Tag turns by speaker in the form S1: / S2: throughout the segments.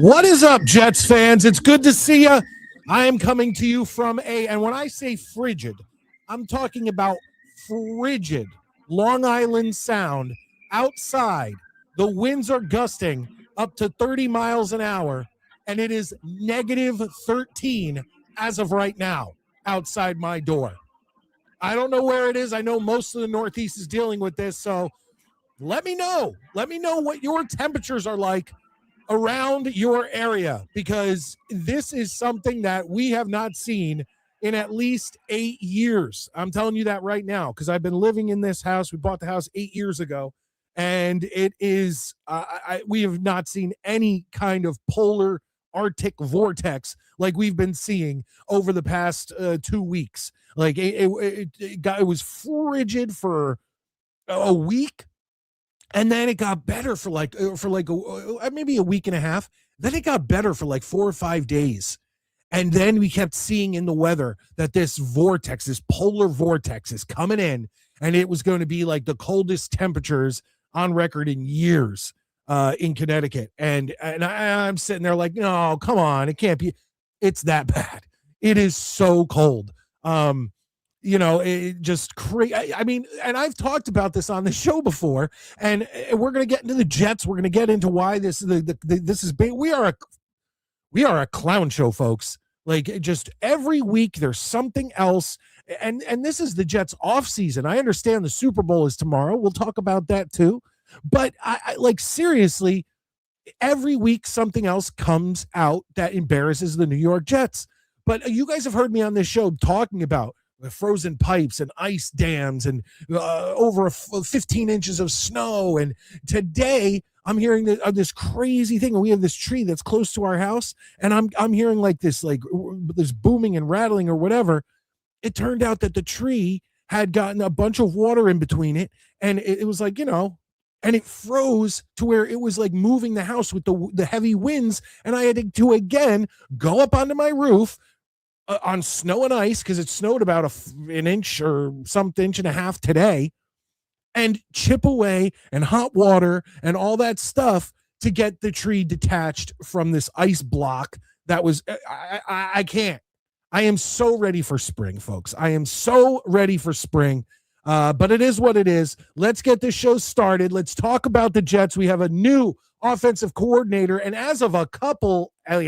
S1: What is up, Jets fans? It's good to see you. I am coming to you from and when I say frigid, I'm talking about frigid Long Island Sound outside. The winds are gusting up to 30 miles an hour, and it is negative 13 as of right now outside my door. I don't know where it is. I know most of the Northeast is dealing with this, so let me know. Let me know what your temperatures are like around your area, because this is something that we have not seen in at least 8 years. I'm telling you that right now, because I've been living in this house. We bought the house 8 years ago, and it is we have not seen any kind of polar Arctic vortex like we've been seeing over the past 2 weeks. Like it was frigid for a week. And then it got better for maybe a week and a half. Then it got better for like 4 or 5 days. And then we kept seeing in the weather that this vortex, this polar vortex is coming in, and it was going to be like the coldest temperatures on record in years in Connecticut. And I'm sitting there like, no, come on. It can't be. It's that bad. It is so cold. It just crazy. I mean, and I've talked about this on the show before, and we're going to get into the Jets. We're going to get into why this is big. We are a clown show, folks. Like, just every week there's something else, and this is the Jets off season. I understand the Super Bowl is tomorrow. We'll talk about that too, but I like, seriously, every week something else comes out that embarrasses the New York Jets. But you guys have heard me on this show talking about the frozen pipes and ice dams and over 15 inches of snow. And today I'm hearing this crazy thing. And we have this tree that's close to our house, and I'm hearing this booming and rattling or whatever. It turned out that the tree had gotten a bunch of water in between it, and it was like, and it froze to where it was like moving the house with the heavy winds. And I had to again go up onto my roof on snow and ice, because it snowed about an inch or something, inch and a half today, and chip away and hot water and all that stuff to get the tree detached from this ice block that was, I can't. I am so ready for spring, folks. I am so ready for spring, but it is what it is. Let's get this show started. Let's talk about the Jets. We have a new offensive coordinator, and as of an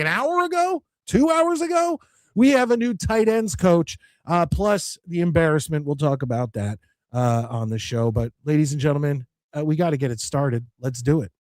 S1: hour ago, 2 hours ago, we have a new tight ends coach, plus the embarrassment. We'll talk about that on the show. But ladies and gentlemen, we got to get it started. Let's do it.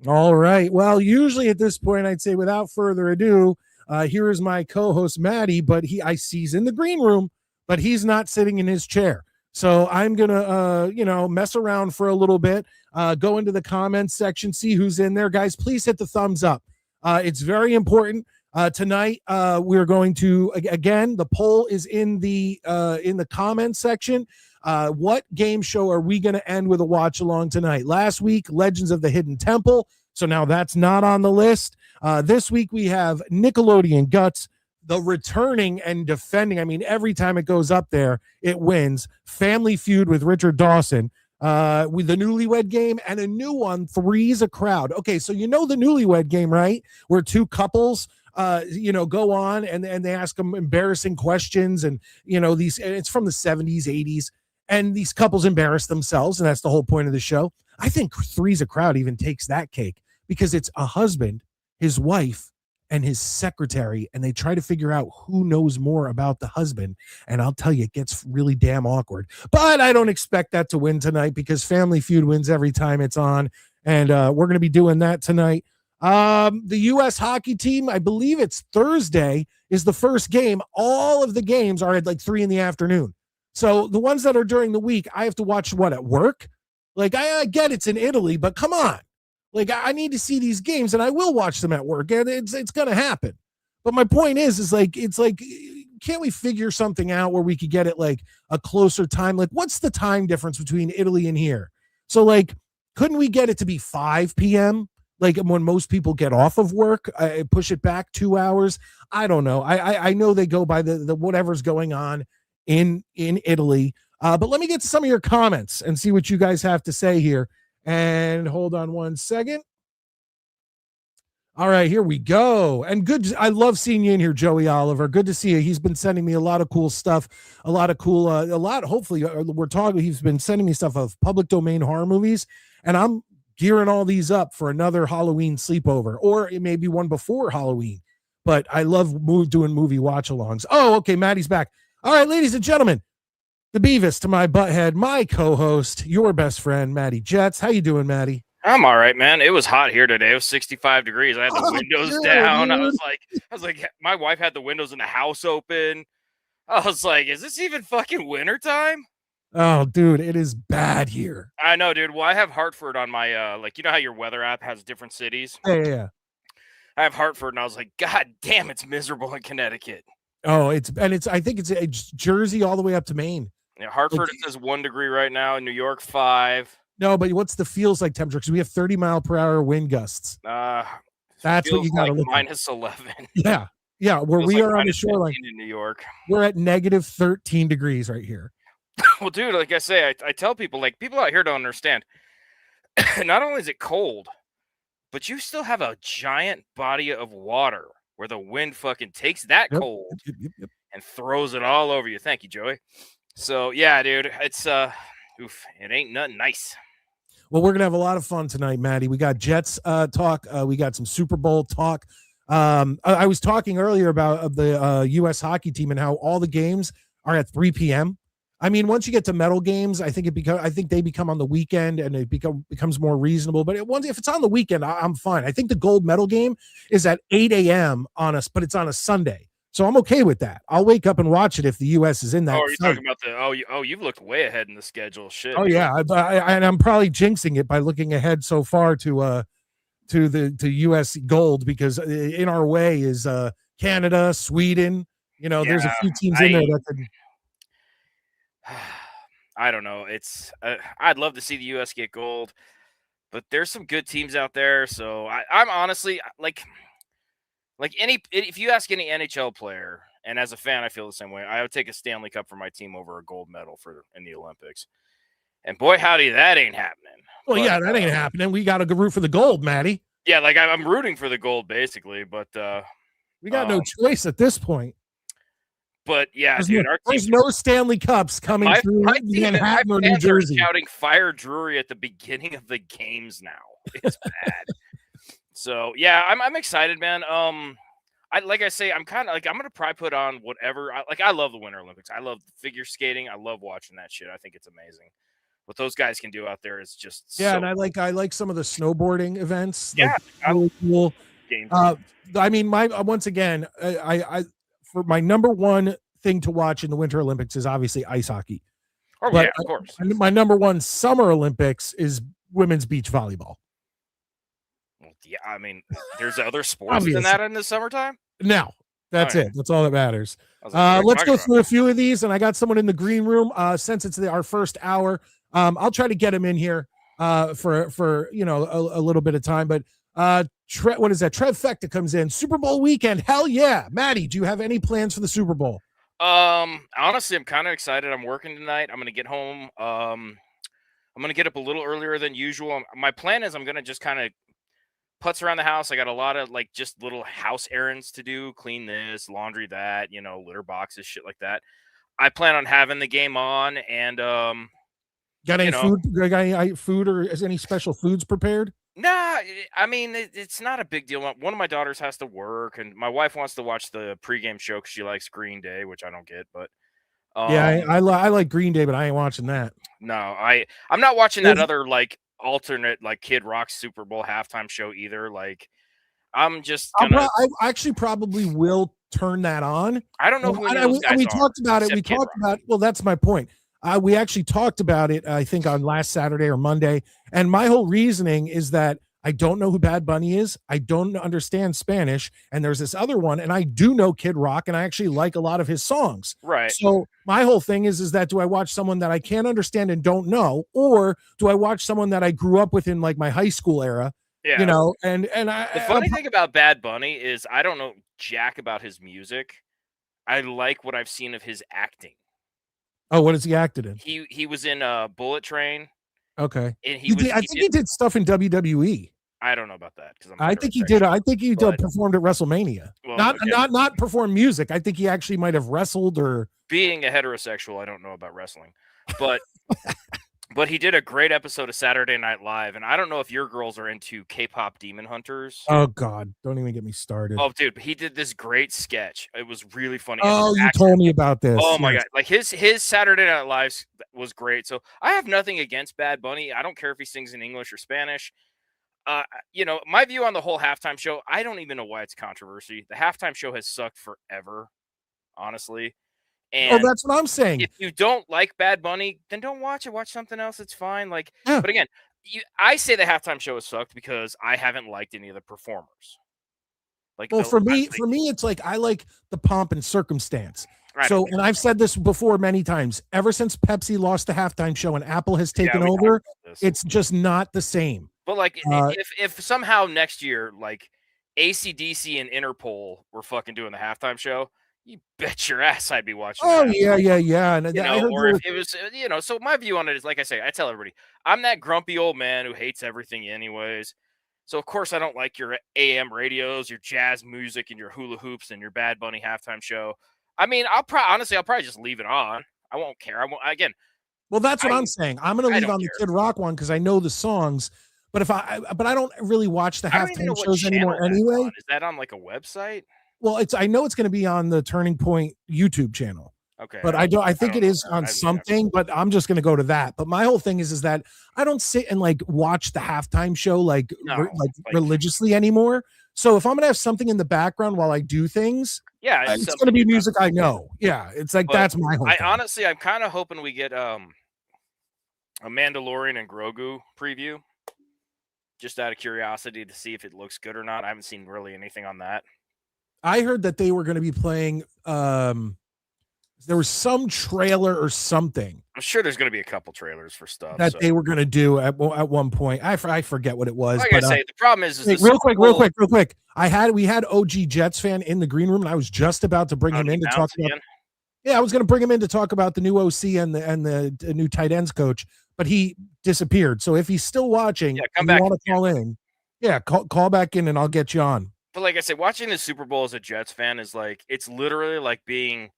S1: All right. Well, usually at this point, I'd say without further ado, here is my co-host, Maddie, but he's in the green room, but he's not sitting in his chair. So I'm going to, mess around for a little bit, go into the comments section, see who's in there. Guys, please hit the thumbs up. It's very important. Tonight, we're going to, again, the poll is in the comments section. What game show are we going to end with a watch along tonight? Last week, Legends of the Hidden Temple. So now that's not on the list. This week we have Nickelodeon Guts, the returning and defending. I mean, every time it goes up there, it wins. Family Feud with Richard Dawson, with the Newlywed Game, and a new one, Three's a Crowd. Okay, so the Newlywed Game, right? Where two couples go on and they ask them embarrassing questions, and it's from the 70s, 80s, and these couples embarrass themselves, and that's the whole point of the show. I think Three's a Crowd even takes that cake, because it's a husband, his wife, and his secretary, and they try to figure out who knows more about the husband. And I'll tell you, it gets really damn awkward. But I don't expect that to win tonight, because Family Feud wins every time it's on, and we're going to be doing that tonight. The U.S. hockey team, I believe it's Thursday, is the first game. All of the games are at like 3 p.m. So the ones that are during the week, I have to watch at work? Like, I get it's in Italy, but come on. Like I need to see these games, and I will watch them at work, and it's gonna happen. But my point is like it's like, can't we figure something out where we could get it like a closer time? Like, what's the time difference between Italy and here? So like, couldn't we get it to be 5 p.m. like when most people get off of work? Push it back 2 hours. I don't know. I know they go by the whatever's going on in Italy. But let me get to some of your comments and see what you guys have to say here. And hold on one second. All right, here we go. And good. I love seeing you in here, Joey Oliver. Good to see you. He's been sending me a lot of cool stuff, a lot. Hopefully, we're talking. He's been sending me stuff of public domain horror movies, and I'm gearing all these up for another Halloween sleepover, or it may be one before Halloween. But I love doing movie watch-alongs. Oh, okay, Maddie's back. All right, ladies and gentlemen, the Beavis to my butthead, my co-host, your best friend, Maddie Jets. How you doing, Maddie?
S2: I'm all right, man. It was hot here today. It was 65 degrees. I had the windows down. Dude. I was like, my wife had the windows in the house open. I was like, is this even fucking wintertime?
S1: Oh, dude, it is bad here.
S2: I know, dude. Well, I have Hartford on my, like, you know how your weather app has different cities?
S1: Yeah.
S2: I have Hartford, and I was like, God damn, it's miserable in Connecticut.
S1: Oh, I think it's Jersey all the way up to Maine.
S2: Yeah, Hartford, it says 1 degree right now. In New York, 5.
S1: No, but what's the feels like temperature? Because we have 30-mile-per-hour wind gusts. That's what you got to look at.
S2: -11.
S1: Yeah. Where we are on the shoreline
S2: in New York,
S1: we're at negative 13 degrees right here.
S2: Well, dude, like I say, I tell people, like, people out here don't understand. Not only is it cold, but you still have a giant body of water where the wind fucking takes that cold and throws it all over you. Thank you, Joey. So yeah, dude, it's it ain't nothing nice.
S1: Well, we're gonna have a lot of fun tonight, Maddie. We got Jets talk. We got some Super Bowl talk. I was talking earlier about the U.S. hockey team and how all the games are at 3 p.m. I mean, once you get to medal games, I think they become on the weekend and it becomes more reasonable. But if it's on the weekend, I'm fine. I think the gold medal game is at 8 a.m. but it's on a Sunday. So I'm okay with that. I'll wake up and watch it if the U.S. is in that.
S2: Oh, you're talking about you've looked way ahead in the schedule. Shit.
S1: Oh, yeah. And I'm probably jinxing it by looking ahead so far to U.S. gold, because in our way is Canada, Sweden. You know, there's a few teams in there that could.
S2: I don't know. It's I'd love to see the U.S. get gold, but there's some good teams out there. So I'm honestly like if you ask any NHL player, and as a fan, I feel the same way. I would take a Stanley Cup for my team over a gold medal in the Olympics. And boy, howdy, that ain't happening.
S1: Well, yeah, that ain't happening. We got to root for the gold, Maddie.
S2: Yeah, like I'm rooting for the gold basically, but
S1: we got no choice at this point.
S2: But yeah,
S1: there's no Stanley Cups coming through Manhattan or New Jersey.
S2: Shouting "Fire Drury" at the beginning of the games now. It's bad. So yeah, I'm excited, man. I'm kind of like I'm gonna probably put on whatever. I love the Winter Olympics. I love figure skating. I love watching that shit. I think it's amazing. What those guys can do out there is just
S1: and I like some of the snowboarding events.
S2: Yeah,
S1: really cool. I mean, once again, for my number one thing to watch in the Winter Olympics is obviously ice hockey.
S2: Oh, but yeah, of course.
S1: My number one Summer Olympics is women's beach volleyball.
S2: Well, yeah, I mean, there's other sports than that in the summertime?
S1: No, that's it. That's all that matters. Let's go through a few of these, and I got someone in the green room. Since it's our first hour, I'll try to get him in here for a little bit of time, but what is that? Trevfecta comes in. Super Bowl weekend. Hell yeah. Maddie, do you have any plans for the Super Bowl?
S2: Honestly, I'm kind of excited. I'm working tonight. I'm going to get home. I'm going to get up a little earlier than usual. My plan is I'm going to just kind of putz around the house. I got a lot of like just little house errands to do. Clean this, laundry that, litter boxes, shit like that. I plan on having the game on and,
S1: got any food? Got any food or is any special foods prepared?
S2: Nah, I mean, it's not a big deal. One of my daughters has to work, and my wife wants to watch the pregame show because she likes Green Day, which I don't get. But
S1: I like Green Day, but I ain't watching that.
S2: No, I'm not watching that other like alternate like Kid Rock Super Bowl halftime show either. Like, I'm just gonna.
S1: I actually probably will turn that on.
S2: I don't know who those guys
S1: we talked about it. We talked about. Well, that's my point. We actually talked about it, I think, on last Saturday or Monday. And my whole reasoning is that I don't know who Bad Bunny is. I don't understand Spanish. And there's this other one, and I do know Kid Rock, and I actually like a lot of his songs.
S2: Right.
S1: So my whole thing is that do I watch someone that I can't understand and don't know, or do I watch someone that I grew up with in like my high school era?
S2: Yeah.
S1: You know, and
S2: the funny thing about Bad Bunny is I don't know jack about his music. I like what I've seen of his acting.
S1: Oh, what has he acted in?
S2: He was in Bullet Train.
S1: Okay.
S2: And
S1: I think he did stuff in WWE.
S2: I don't know about that because
S1: I think he did. I think he performed at WrestleMania.
S2: Well,
S1: not perform music. I think he actually might have wrestled or.
S2: Being a heterosexual, I don't know about wrestling, but but he did a great episode of Saturday Night Live, and I don't know if your girls are into K-pop Demon Hunters.
S1: Oh God, don't even get me started.
S2: Oh, dude, he did this great sketch. It was really funny.
S1: Oh, you told me about this.
S2: Oh my God, like his Saturday Night Live was great. So I have nothing against Bad Bunny. I don't care if he sings in English or Spanish. You know, my view on the whole halftime show, I don't even know why it's controversy. The halftime show has sucked forever, honestly. And
S1: that's what I'm saying.
S2: If you don't like Bad Bunny, then don't watch it. Watch something else. It's fine. Like, But again, I say the halftime show has sucked because I haven't liked any of the performers. Like,
S1: well, for me, it's like I like the pomp and circumstance.
S2: Right.
S1: So, and I've said this before many times. Ever since Pepsi lost the halftime show and Apple has taken over, it's just not the same.
S2: But like, if somehow next year, like AC/DC and Interpol were fucking doing the halftime show, you bet your ass I'd be watching.
S1: Oh yeah. And
S2: or if it was, so my view on it is, like I say, I tell everybody, I'm that grumpy old man who hates everything anyways. So of course I don't like your AM radios, your jazz music, and your hula hoops, and your Bad Bunny halftime show. I mean, I'll probably just leave it on. I won't care. I won't again.
S1: Well, that's what I'm saying. I'm going to leave on the Kid Rock one because I know the songs. But I don't really watch the halftime shows anymore anyway.
S2: Is that on like a website?
S1: Well, I know it's going to be on the Turning Point YouTube channel.
S2: Okay.
S1: But I think it is on something, but I'm just going to go to that. But my whole thing is that I don't sit and like watch the halftime show like religiously anymore. So if I'm going to have something in the background while I do things, it's going to be music I know. Yeah, it's like that's my whole thing.
S2: Honestly, I'm kind of hoping we get a Mandalorian and Grogu preview. Just out of curiosity to see if it looks good or not. I haven't seen really anything on that.
S1: I heard that they were going to be playing. There was some trailer or something.
S2: I'm sure there's going to be a couple trailers for stuff
S1: that they were going to do at one point. I forget what it was.
S2: Like I say, the problem is
S1: real quick. We had OG Jets fan in the green room, and I was just about to bring him in to talk about. Yeah, I was going to bring him in to talk about the new OC and the new tight ends coach, but he disappeared. So if he's still watching,
S2: come back.
S1: Want to call in? Yeah, call back in, and I'll get you on.
S2: But like I said, watching the Super Bowl as a Jets fan is like, it's literally like being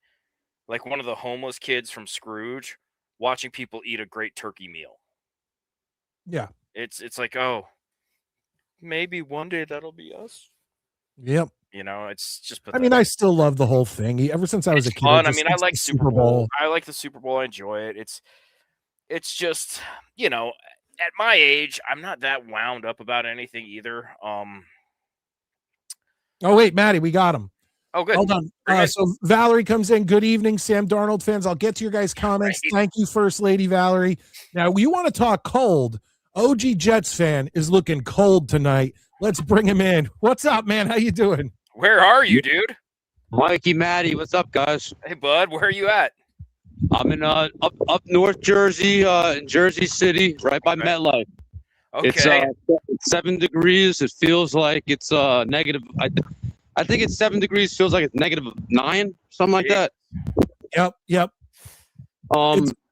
S2: like one of the homeless kids from Scrooge watching people eat a great turkey meal.
S1: Yeah,
S2: it's like, oh, maybe one day that'll be us.
S1: Yep.
S2: It's just pathetic.
S1: I mean, I still love the whole thing. Ever since I was a kid,
S2: fun. I mean, I like Super Bowl. I like the Super Bowl. I enjoy it. It's just, at my age, I'm not that wound up about anything either.
S1: Oh wait, Maddie, we got him.
S2: Oh, good.
S1: Hold on. So Valerie comes in. Good evening, Sam Darnold fans. I'll get to your guys' comments. Right. Thank you, First Lady Valerie. Now, you want to talk cold? OG Jets fan is looking cold tonight. Let's bring him in. What's up, man? How you doing?
S2: Where are you, dude?
S3: Mikey, Maddie, what's up, guys?
S2: Hey, bud. Where are you at?
S3: I'm in up North Jersey, in Jersey City, right by MetLife.
S2: Okay.
S3: It's 7 degrees. It feels like it's negative. I think it's 7 degrees. Feels like it's -9, something like that.
S1: Yep.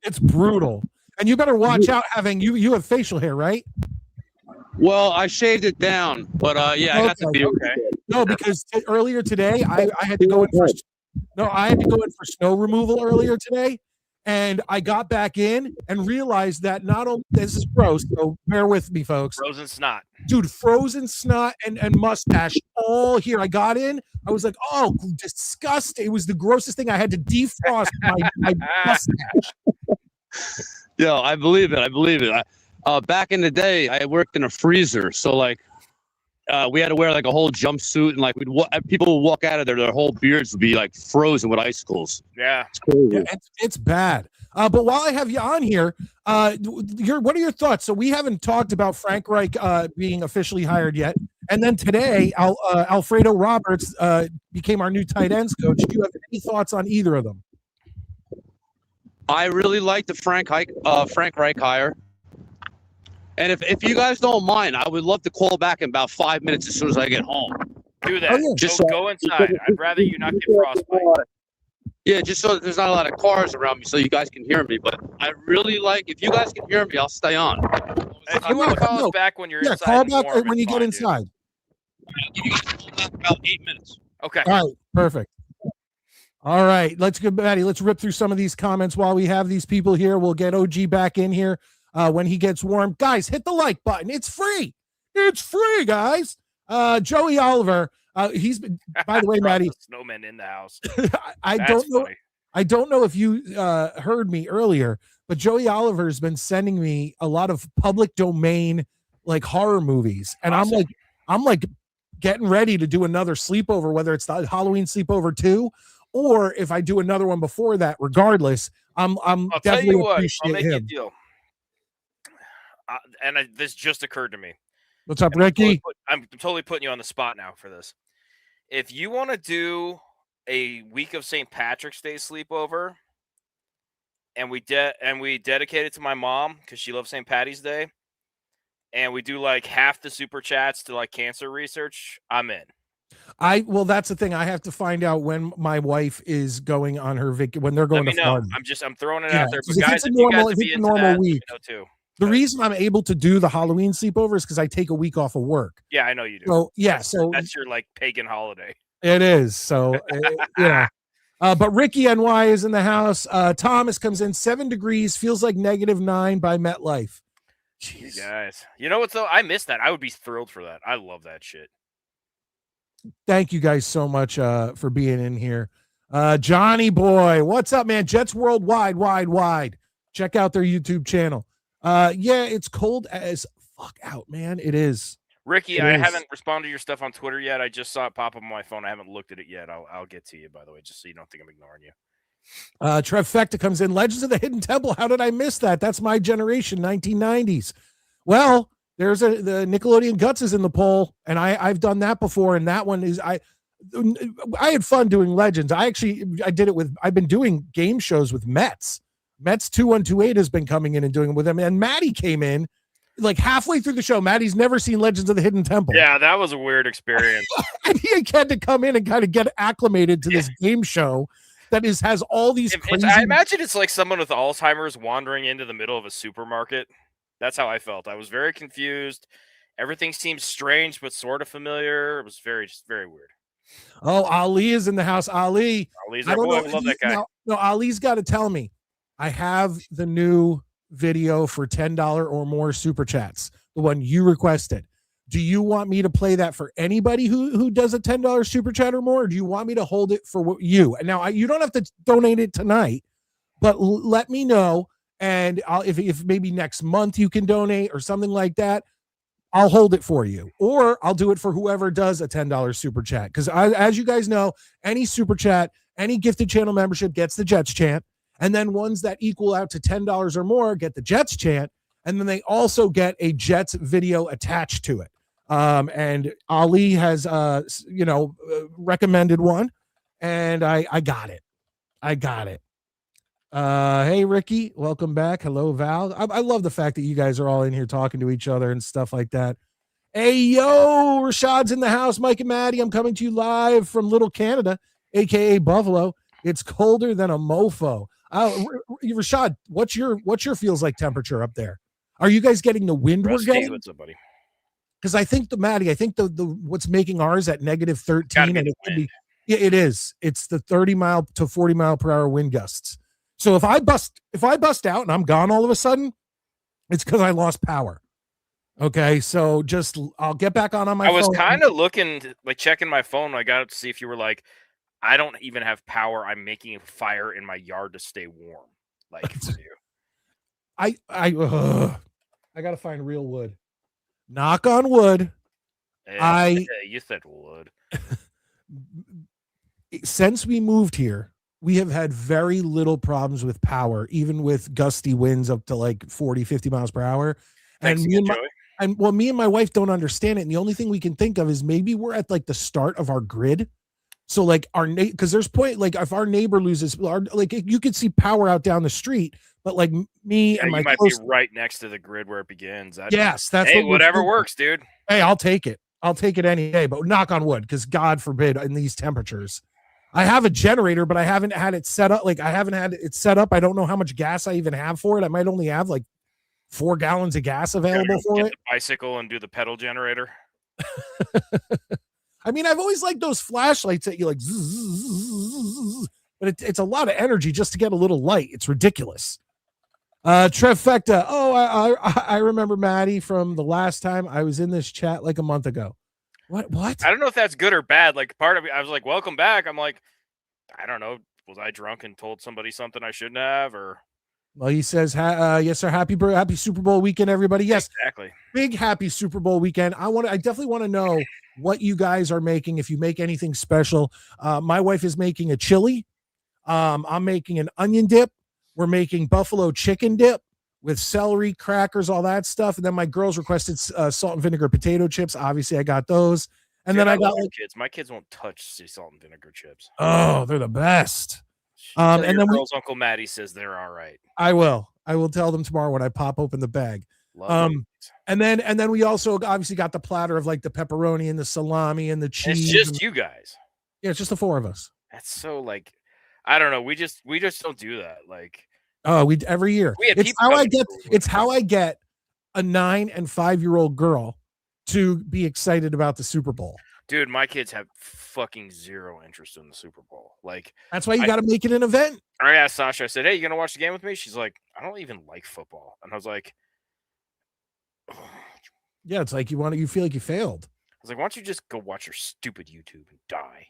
S1: It's brutal, and you better watch out. Having you have facial hair, right?
S3: Well, I shaved it down, but I got the beard.
S2: Okay.
S1: No, because earlier today I had to go in for snow removal earlier today, and I got back in and realized that not only this is gross, so bear with me, folks.
S2: Frozen snot,
S1: dude, frozen snot and mustache all here. I got in, I was like, oh, disgusting! It was the grossest thing. I had to defrost my mustache.
S3: Yeah, I believe it. Back in the day, I worked in a freezer, so like. We had to wear like a whole jumpsuit, and like people would walk out of there, their whole beards would be like frozen with icicles.
S2: Yeah,
S1: it's bad. But while I have you on here, what are your thoughts? So we haven't talked about Frank Reich being officially hired yet. And then today, Alfredo Roberts became our new tight ends coach. Do you have any thoughts on either of them?
S3: I really like the Frank Reich hire. And if you guys don't mind, I would love to call back in about 5 minutes as soon as I get home.
S2: Do that.
S1: Oh, yeah.
S2: Just go inside. I'd rather you not get frostbite.
S3: Yeah, just so that there's not a lot of cars around me so you guys can hear me. But I really like, if you guys can hear me, I'll stay on.
S2: If you want to call us back when you're inside.
S1: Call
S2: and
S1: back
S2: warm,
S1: when you
S2: it's
S1: get
S2: fine,
S1: inside.
S3: I'll give you guys a call back in about 8 minutes.
S2: Okay.
S1: All right, perfect. All right, let's go, Maddie. Let's rip through some of these comments while we have these people here. We'll get OG back in here when he gets warm. Guys, hit the like button. It's free. It's free, guys. Joey Oliver. He's been, by the way, Maddie.
S2: Snowman in the house.
S1: I don't know. Funny. I don't know if you heard me earlier, but Joey Oliver has been sending me a lot of public domain like horror movies, and awesome. I'm like getting ready to do another sleepover, whether it's the Halloween sleepover 2, or if I do another one before that. Regardless, I'm
S2: I'll
S1: definitely
S2: tell you what.
S1: appreciate
S2: I'll make
S1: him.
S2: you a deal. This just occurred to me.
S1: What's up, Ricky?
S2: I'm totally putting you on the spot now for this. If you want to do a week of St. Patrick's Day sleepover, and we dedicate it to my mom because she loves St. Patty's Day, and we do like half the super chats to like cancer research, I'm in.
S1: Well, that's the thing. I have to find out when my wife is going on her when they're going to Florida.
S2: I'm throwing it out there. But guys,
S1: if it's a normal week,
S2: too.
S1: The reason I'm able to do the Halloween sleepover is because I take a week off of work.
S2: Yeah, I know you do.
S1: So yeah,
S2: that's your like pagan holiday.
S1: It is. So yeah. But Ricky NY is in the house. Thomas comes in 7 degrees, feels like -9 by MetLife.
S2: Jeez, guys. You know what though? I miss that. I would be thrilled for that. I love that shit.
S1: Thank you guys so much for being in here. Johnny boy, what's up, man? Jets Worldwide, wide. Check out their YouTube channel. Yeah, it's cold as fuck out, man. It is.
S2: Ricky, I haven't responded to your stuff on Twitter yet. I just saw it pop up on my phone. I haven't looked at it yet. I'll get to you, by the way, just so you don't think I'm ignoring you.
S1: Trifecta comes in. Legends of the Hidden Temple. How did I miss that? That's my generation, 1990s. Well, there's the Nickelodeon Guts is in the poll, and I've done that before, and that one is I had fun doing Legends. I did it with. I've been doing game shows with Mets. Mets 2128 has been coming in and doing it with them, and Maddie came in like halfway through the show. Maddie's never seen Legends of the Hidden Temple.
S2: Yeah, that was a weird experience.
S1: And he had to come in and kind of get acclimated to this game show that has all these crazy.
S2: I imagine it's like someone with Alzheimer's wandering into the middle of a supermarket. That's how I felt. I was very confused. Everything seemed strange but sort of familiar. It was very weird.
S1: Oh, Ali is in the house. Ali's
S2: our boy. I love that guy.
S1: No, Ali's got to tell me. I have the new video for $10 or more super chats, the one you requested. Do you want me to play that for anybody who does a $10 super chat or more? Or do you want me to hold it for you? Now, you don't have to donate it tonight, but let me know. And if maybe next month you can donate or something like that, I'll hold it for you. Or I'll do it for whoever does a $10 super chat. Because as you guys know, any super chat, any gifted channel membership gets the Jets chant. And then ones that equal out to $10 or more get the Jets chant. And then they also get a Jets video attached to it. And Ali has, recommended one. And I got it. Hey, Ricky, welcome back. Hello, Val. I love the fact that you guys are all in here talking to each other and stuff like that. Hey, yo, Rashad's in the house. Mike and Maddie, I'm coming to you live from Little Canada, a.k.a. Buffalo. It's colder than a mofo. Rashad, what's your feels like temperature up there? Are you guys getting the wind we're getting?
S2: What's up, buddy?
S1: Because I think the what's making ours at -13, and it could be, yeah, it is. It's the 30 mile to 40 mile per hour wind gusts. So if I bust out and I'm gone all of a sudden, it's because I lost power. Okay, so I'll get back on my phone.
S2: I was kind of looking, like checking my phone. I got up to see if you were like, I don't even have power. I'm making a fire in my yard to stay warm. Like for you.
S1: I gotta find real wood. Knock on wood.
S2: Yeah, you said wood.
S1: Since we moved here, we have had very little problems with power, even with gusty winds up to like 40, 50 miles per hour.
S2: Thanks
S1: And
S2: again, Joey.
S1: me and my wife don't understand it. And the only thing we can think of is maybe we're at like the start of our grid. So like because there's point, like if our neighbor loses, like you could see power out down the street, but like me and my
S2: you might be right next to the grid where it begins.
S1: Yes, that's
S2: hey, whatever works, dude.
S1: Hey, I'll take it. I'll take it any day, but knock on wood, because God forbid in these temperatures. I have a generator, but I haven't had it set up. Like I haven't had it set up. I don't know how much gas I even have for it. I might only have like 4 gallons of gas available for it.
S2: The bicycle and do the pedal generator.
S1: I mean, I've always liked those flashlights that you like, zzz, but it's a lot of energy just to get a little light. It's ridiculous. Trifecta. Oh, I remember Maddie from the last time I was in this chat like a month ago. What?
S2: I don't know if that's good or bad. Like part of it, I was like, welcome back. I'm like, I don't know. Was I drunk and told somebody something I shouldn't have? Or
S1: well, he says, yes, sir. Happy Super Bowl weekend, everybody. Yes,
S2: exactly.
S1: Big happy Super Bowl weekend. I definitely want to know what you guys are making. If you make anything special, my wife is making a chili. I'm making an onion dip. We're making buffalo chicken dip with celery, crackers, all that stuff. And then my girls requested salt and vinegar potato chips. Obviously, I got those. And then I got
S2: kids. My kids won't touch the salt and vinegar chips.
S1: Oh, they're the best.
S2: And then Uncle Matty says they're all right.
S1: I will tell them tomorrow when I pop open the bag. And then we also obviously got the platter of like the pepperoni and the salami and the cheese.
S2: It's just you guys.
S1: Yeah, it's just the 4 of us.
S2: That's so like, I don't know. We just don't do that. Like,
S1: oh, we every year. It's how I get a 9 and 5-year-old girl to be excited about the Super Bowl.
S2: Dude, my kids have fucking zero interest in the Super Bowl. Like,
S1: that's why you got to make it an event.
S2: I asked Sasha. I said, "Hey, you gonna watch the game with me?" She's like, "I don't even like football," and I was like,
S1: "Yeah, it's like you feel like you failed."
S2: I was like, "Why don't you just go watch your stupid YouTube and die?"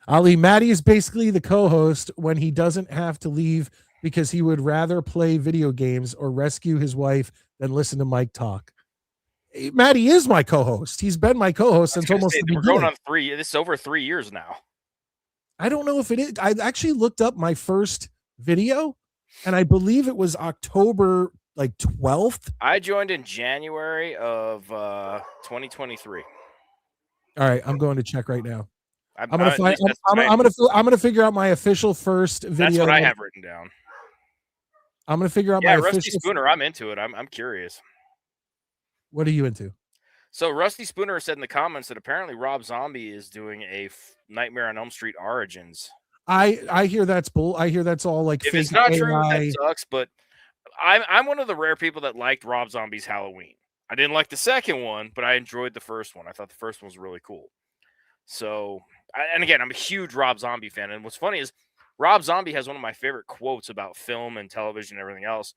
S1: Ali, Maddie is basically the co-host when he doesn't have to leave because he would rather play video games or rescue his wife than listen to Mike talk. Maddie is my co-host. He's been my co-host since almost the beginning.
S2: We're going on 3. This is over 3 years now.
S1: I don't know if it is. I actually looked up my first video, and I believe it was October like 12th.
S2: I joined in January of 2023.
S1: All right, I'm going to check right now. I'm gonna figure out my official first video.
S2: That's what I have written down.
S1: I'm gonna figure out my
S2: Rusty
S1: official
S2: Spooner. I'm into it. I'm curious.
S1: What are you into?
S2: So Rusty Spooner said in the comments that apparently Rob Zombie is doing a Nightmare on Elm Street Origins.
S1: I hear that's bull. I hear that's all like
S2: if
S1: fake
S2: it's not
S1: AI.
S2: true, that sucks. But I'm one of the rare people that liked Rob Zombie's Halloween. I didn't like the second one, but I enjoyed the first one. I thought the first one was really cool. So, and again, I'm a huge Rob Zombie fan. And what's funny is Rob Zombie has one of my favorite quotes about film and television and everything else.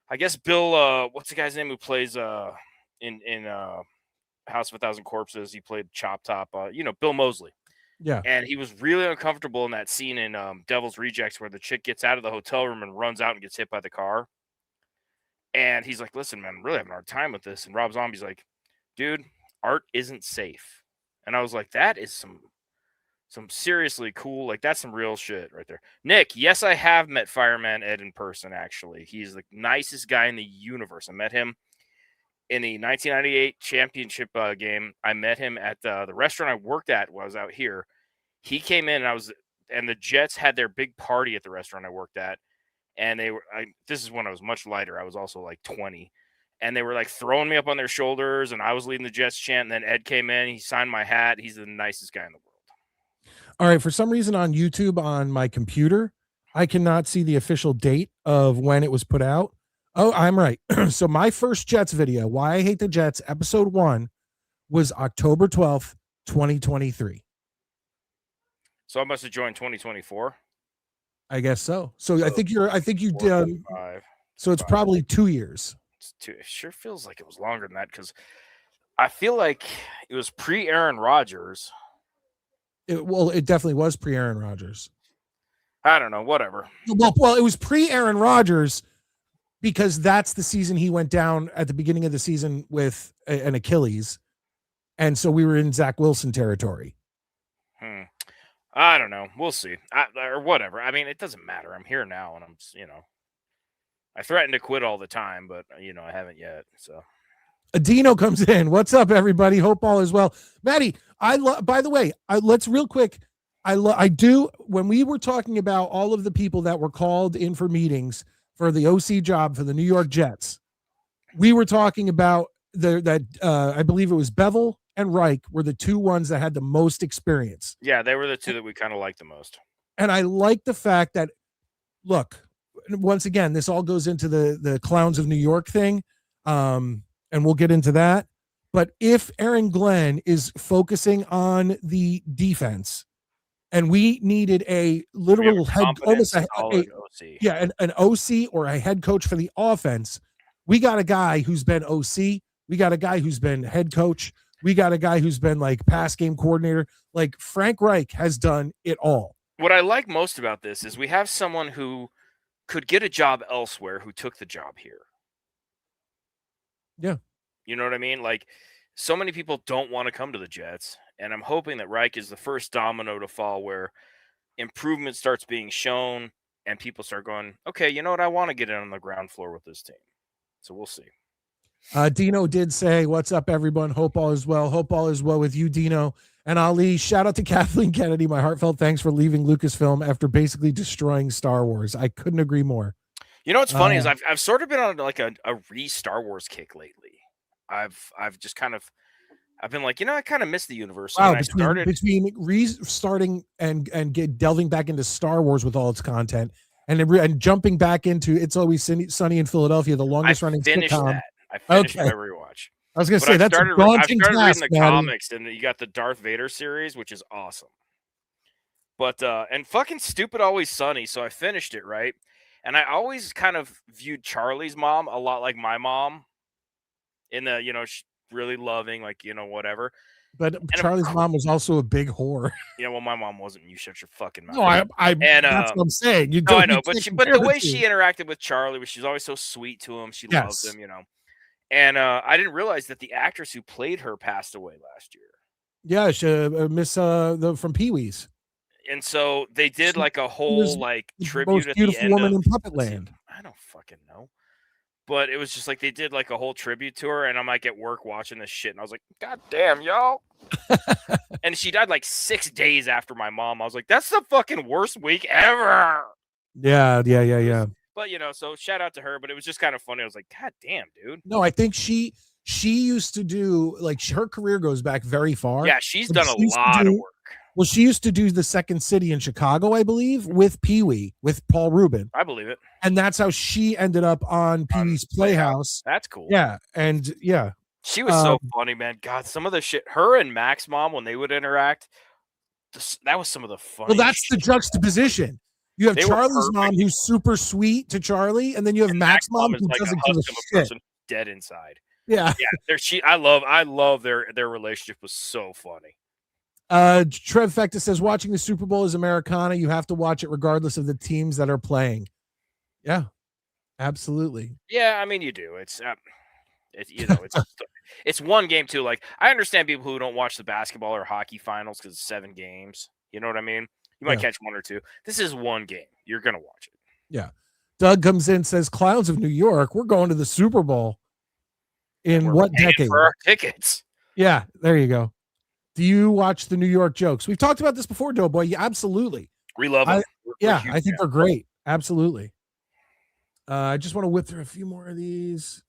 S2: I guess Bill, what's the guy's name who plays in House of a Thousand Corpses? He played Chop Top, Bill Moseley.
S1: Yeah.
S2: And he was really uncomfortable in that scene in Devil's Rejects where the chick gets out of the hotel room and runs out and gets hit by the car. And he's like, listen, man, I'm really having a hard time with this. And Rob Zombie's like, dude, art isn't safe. And I was like, that is some seriously cool, like that's some real shit right there. Nick, yes, I have met Fireman Ed in person, actually. He's the nicest guy in the universe. I met him in the 1998 championship game. I met him at the restaurant I worked at when I was out here. He came in and the Jets had their big party at the restaurant I worked at. And this is when I was much lighter. I was also like 20. And they were like throwing me up on their shoulders, and I was leading the Jets chant. And then Ed came in, he signed my hat. He's the nicest guy in the world.
S1: All right. For some reason on YouTube on my computer, I cannot see the official date of when it was put out. Oh, I'm right. So my first Jets video, Why I Hate the Jets, episode 1, was October 12th, 2023.
S2: So I must have joined 2024.
S1: I guess so. So I think you did. So it's probably 2 years.
S2: It sure feels like it was longer than that because I feel like it was pre-Aaron Rodgers.
S1: It definitely was pre-Aaron Rodgers.
S2: I don't know, whatever.
S1: Well, it was pre-Aaron Rodgers because that's the season he went down at the beginning of the season with an Achilles, and so we were in Zach Wilson territory.
S2: I don't know. We'll see. Or whatever. I mean, it doesn't matter. I'm here now, and I threaten to quit all the time, but I haven't yet. So
S1: Adino comes in. What's up, everybody? Hope all is well. Maddie, by the way, let's real quick. I do, when we were talking about all of the people that were called in for meetings for the OC job for the New York Jets, we were talking about I believe it was Bevel and Reich were the two ones that had the most experience.
S2: Yeah, they were the two that we kind of liked the most.
S1: And I like the fact that, look, once again, this all goes into the Clowns of New York thing, and we'll get into that. But if Aaron Glenn is focusing on the defense, and we needed a literal head, almost an OC or a head coach for the offense, we got a guy who's been OC. We got a guy who's been head coach. We got a guy who's been like pass game coordinator. Like Frank Reich has done it all.
S2: What I like most about this is we have someone who could get a job elsewhere who took the job here.
S1: Yeah.
S2: You know what I mean? Like, so many people don't want to come to the Jets, and I'm hoping that Reich is the first domino to fall where improvement starts being shown and people start going, okay, you know what? I want to get in on the ground floor with this team. So we'll see.
S1: Dino did say, what's up, everyone? Hope all is well. Hope all is well with you, Dino. And Ali, shout out to Kathleen Kennedy. My heartfelt thanks for leaving Lucasfilm after basically destroying Star Wars. I couldn't agree more.
S2: You know what's funny is I've sort of been on like a re-Star Wars kick lately. I've just kind of I've been like, I kind of miss the universe.
S1: Wow, between restarting and delving back into Star Wars with all its content and jumping back into It's Always Sunny in Philadelphia, the longest running sitcom.
S2: I finished my rewatch.
S1: I was gonna say that's a daunting task.
S2: I started reading the comics, and you got the Darth Vader series, which is awesome. But and fucking stupid Always Sunny, so I finished it, right? And I always kind of viewed Charlie's mom a lot like my mom, in the really loving, like whatever.
S1: But Charlie's mom was also a big whore.
S2: Yeah, well, my mom wasn't. You shut your fucking mouth.
S1: No, that's what I'm saying.
S2: I know, but the way she interacted with Charlie was she was always so sweet to him. She loved him, And I didn't realize that the actress who played her passed away last year.
S1: Yeah, Miss from Pee-wee's.
S2: And so they did like a whole like tribute
S1: at the end. Most beautiful woman in Puppetland.
S2: I don't fucking know. But it was just like they did like a whole tribute to her, and I'm like at work watching this shit, and I was like, God damn, y'all. And she died like 6 days after my mom. I was like, that's the fucking worst week ever.
S1: Yeah.
S2: But so shout out to her. But it was just kind of funny. I was like, God damn, dude.
S1: No, I think she used to do like her career goes back very far.
S2: Yeah, she's done a lot of work.
S1: Well, she used to do the Second City in Chicago, I believe, with Pee-wee, with Paul Rubin.
S2: I believe it.
S1: And that's how she ended up on Pee-wee's Playhouse.
S2: That's cool.
S1: Yeah, and yeah.
S2: She was so funny, man. God, some of the shit, her and Mac's mom, when they would interact, that was some of the fun.
S1: Well, that's the juxtaposition. You have Charlie's mom who's super sweet to Charlie, and then you have Mac's mom who doesn't give a shit.
S2: Dead inside.
S1: Yeah.
S2: I love their relationship was so funny.
S1: Trev Fecta says, watching the Super Bowl is Americana. You have to watch it regardless of the teams that are playing. Yeah, absolutely.
S2: Yeah, I mean, you do. It's it's one game too. Like, I understand people who don't watch the basketball or hockey finals because it's 7 games. You know what I mean? You might catch 1 or 2. This is one game. You're gonna watch it.
S1: Yeah. Doug comes in, says, Clowns of New York, we're going to the Super Bowl. In what decade?
S2: For our tickets.
S1: Yeah, there you go. Do you watch the New York jokes? We've talked about this before, Doughboy. Yeah, absolutely.
S2: We love them.
S1: I think they're great. Absolutely. I just want to whip through a few more of these.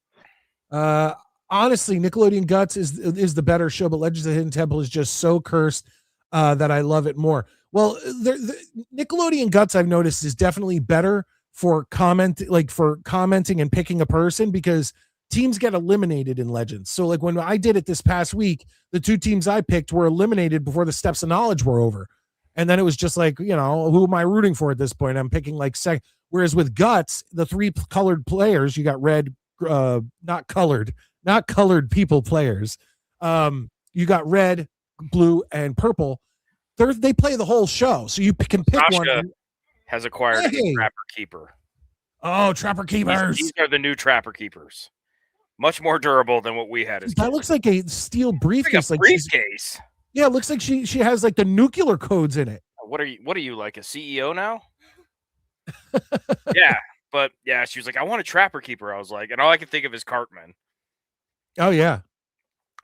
S1: Honestly, Nickelodeon Guts is the better show, but Legends of the Hidden Temple is just so cursed that I love it more. Well, the Nickelodeon Guts, I've noticed, is definitely better for commenting and picking a person, because teams get eliminated in Legends. So like when I did it this past week, the 2 teams I picked were eliminated before the Steps of Knowledge were over. And then it was just like, who am I rooting for at this point? I'm picking like second. Whereas with Guts, the 3 colored players, you got red, not colored people players. You got red, blue, and purple. They play the whole show. So you can pick one.
S2: Has acquired a Trapper Keeper.
S1: Oh, Trapper Keepers.
S2: These are the new Trapper Keepers. Much more durable than what we had.
S1: That looks like a steel briefcase.
S2: Like a briefcase.
S1: Yeah, it looks like she has like the nuclear codes in it.
S2: what are you like a CEO now? Yeah, but yeah, she was like, I want a trapper keeper. I was like, and all I can think of is Cartman.
S1: Oh yeah,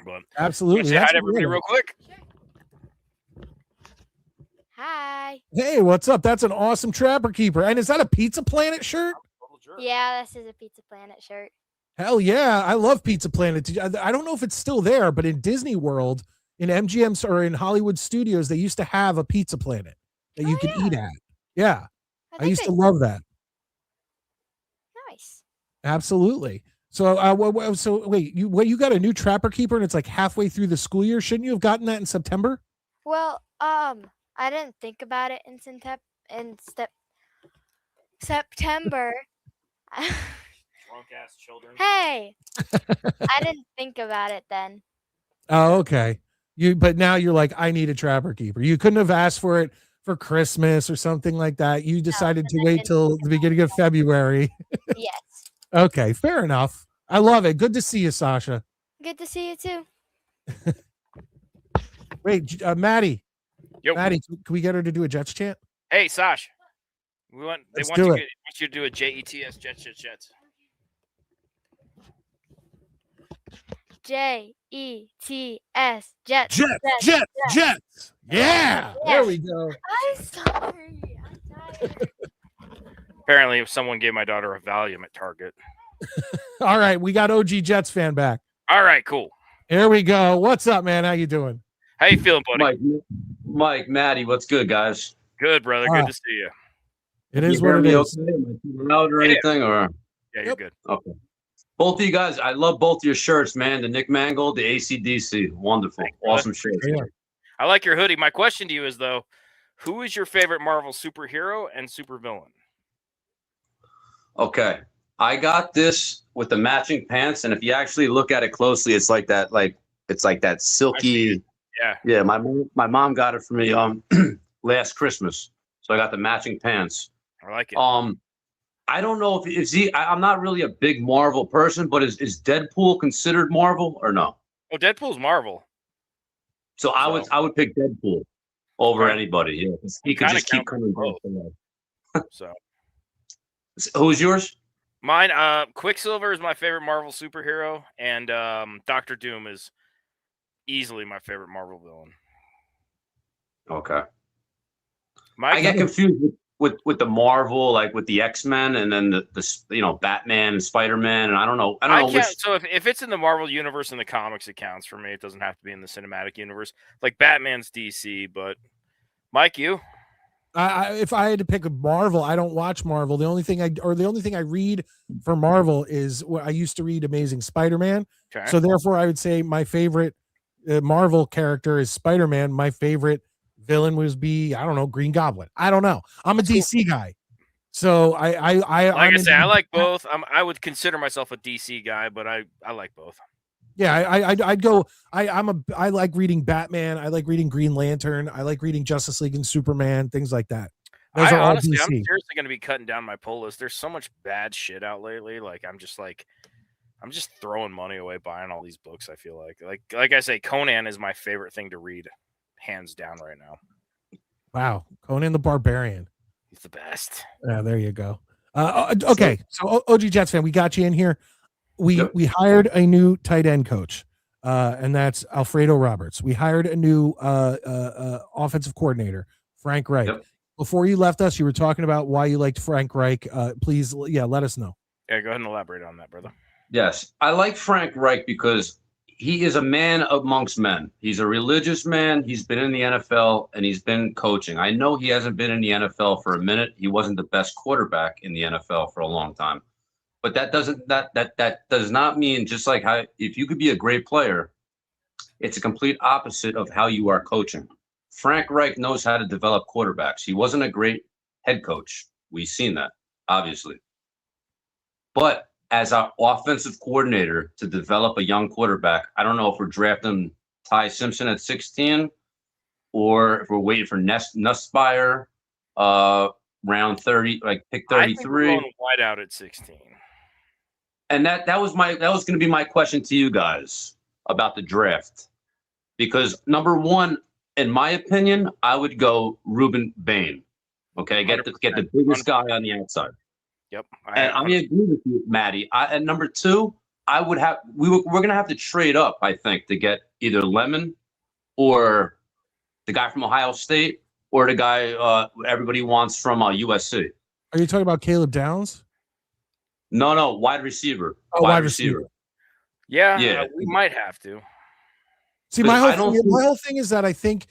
S2: But
S1: absolutely.
S2: say hi
S1: That's
S2: to everybody real quick.
S4: Hi.
S1: Hey, what's up? That's an awesome Trapper Keeper. And is that a Pizza Planet shirt?
S4: Yeah, this is a Pizza Planet shirt.
S1: Hell yeah, I love Pizza Planet. I don't know if it's still there, but in Disney World, in MGM or in Hollywood Studios, they used to have a Pizza Planet that you could eat at. Yeah, I
S4: think
S1: used to
S4: they-
S1: love that.
S4: Nice.
S1: Absolutely. So, so wait, you got a new Trapper Keeper, and it's like halfway through the school year. Shouldn't you have gotten that in September?
S4: Well, I didn't think about it in September.
S2: Drunk ass children.
S4: Hey, I didn't think about it then.
S1: Oh, okay. But now you're like, I need a Trapper Keeper. You couldn't have asked for it for Christmas or something like that. You decided to wait till the beginning of February.
S4: Yes.
S1: Okay, fair enough. I love it. Good to see you, Sasha.
S4: Good to see you too.
S1: Wait, Maddie.
S2: Yo.
S1: Maddie, can we get her to do a Jets chant?
S2: Hey, Sash. They
S1: Let's
S2: want
S1: do
S2: you,
S1: it.
S2: want you to do a JETS Jets.
S4: JETS Jets.
S1: Jets. Yeah. There we go.
S4: I'm sorry. I'm tired.
S2: Apparently, if someone gave my daughter a Valium at Target.
S1: All right, we got OG Jets fan back.
S2: All right, cool.
S1: Here we go. What's up, man? How you doing?
S2: How you feeling, buddy?
S3: Mike, Maddie, what's good, guys?
S2: Good, brother. Good to see you.
S1: It is
S3: You
S1: what
S3: hear
S1: it
S3: me
S1: is.
S3: okay? Am I too loud or
S2: Yeah.
S3: anything? Or
S2: Yeah, you're good.
S3: okay. Both of you guys, I love both your shirts, man. The Nick Mangold, the ACDC, wonderful,
S2: Thanks, brother.
S3: awesome shirts.
S1: Yeah.
S2: I like your hoodie. My question to you is though, who is your favorite Marvel superhero and supervillain?
S3: Okay, I got this with the matching pants, and if you actually look at it closely, it's like that, silky.
S2: Yeah.
S3: Yeah, my mom got it for me last Christmas, so I got the matching pants.
S2: I like it.
S3: I don't know I'm not really a big Marvel person, but is Deadpool considered Marvel or no?
S2: Well, Deadpool's Marvel.
S3: So I would pick Deadpool over anybody. Yeah, 'cause he could
S2: Kinda
S3: just keep
S2: count
S3: coming
S2: both.
S3: back.
S2: So
S3: Who's yours?
S2: mine, Quicksilver is my favorite Marvel superhero, and Doctor Doom is easily my favorite Marvel villain.
S3: Okay.
S2: Mike,
S3: I get confused with the Marvel, like with the X-Men, and then the Batman and Spider-Man, and I don't know which.
S2: So if it's in the Marvel universe in the comics, it counts for me. It doesn't have to be in the cinematic universe. Like Batman's DC, but Mike, you?
S1: If I had to pick a Marvel, I don't watch Marvel. The only thing I read for Marvel is I used to read Amazing Spider-Man.
S2: Okay.
S1: So therefore, I would say my favorite Marvel character is Spider-Man. My favorite villain was I don't know, Green Goblin. I don't know. I'm a DC guy, so I
S2: like both. I would consider myself a DC guy, but I like both.
S1: Yeah, I'd go. I like reading Batman. I like reading Green Lantern. I like reading Justice League and Superman, things like that. Those are all DC.
S2: I'm seriously going to be cutting down my pull list. There's so much bad shit out lately. I'm just throwing money away buying all these books. I feel like I say, Conan is my favorite thing to read, hands down right now.
S1: Wow, Conan the Barbarian.
S2: He's the best.
S1: Yeah, there you go. Okay, so OG Jets fan, we got you in here. We hired a new tight end coach, and that's Alfredo Roberts. We hired a new offensive coordinator, Frank Reich.
S3: Yep.
S1: Before you left us, you were talking about why you liked Frank Reich. Please, let us know.
S2: Yeah, go ahead and elaborate on that, brother.
S3: Yes, I like Frank Reich because he is a man amongst men. He's a religious man. He's been in the NFL and he's been coaching. I know he hasn't been in the NFL for a minute. He wasn't the best quarterback in the NFL for a long time. But that does not mean, just like how if you could be a great player, it's a complete opposite of how you are coaching. Frank Reich knows how to develop quarterbacks. He wasn't a great head coach. We've seen that, obviously. But as our offensive coordinator to develop a young quarterback, I don't know if we're drafting Ty Simpson at 16 or if we're waiting for Nussmeier round 30, like pick 33.
S2: I think we're going wide out at 16.
S3: And that was going to be my question to you guys about the draft, because number one, in my opinion, I would go Ruben Bain. Okay, get the biggest guy on the outside.
S2: Yep.
S3: And I agree with you, Maddie. At number 2, we're gonna have to trade up, I think, to get either Lemon or the guy from Ohio State or the guy everybody wants from USC.
S1: Are you talking about Caleb Downs?
S3: No, wide receiver.
S1: Oh, wide receiver.
S2: Yeah, we might have to.
S1: See, my whole thing is that I think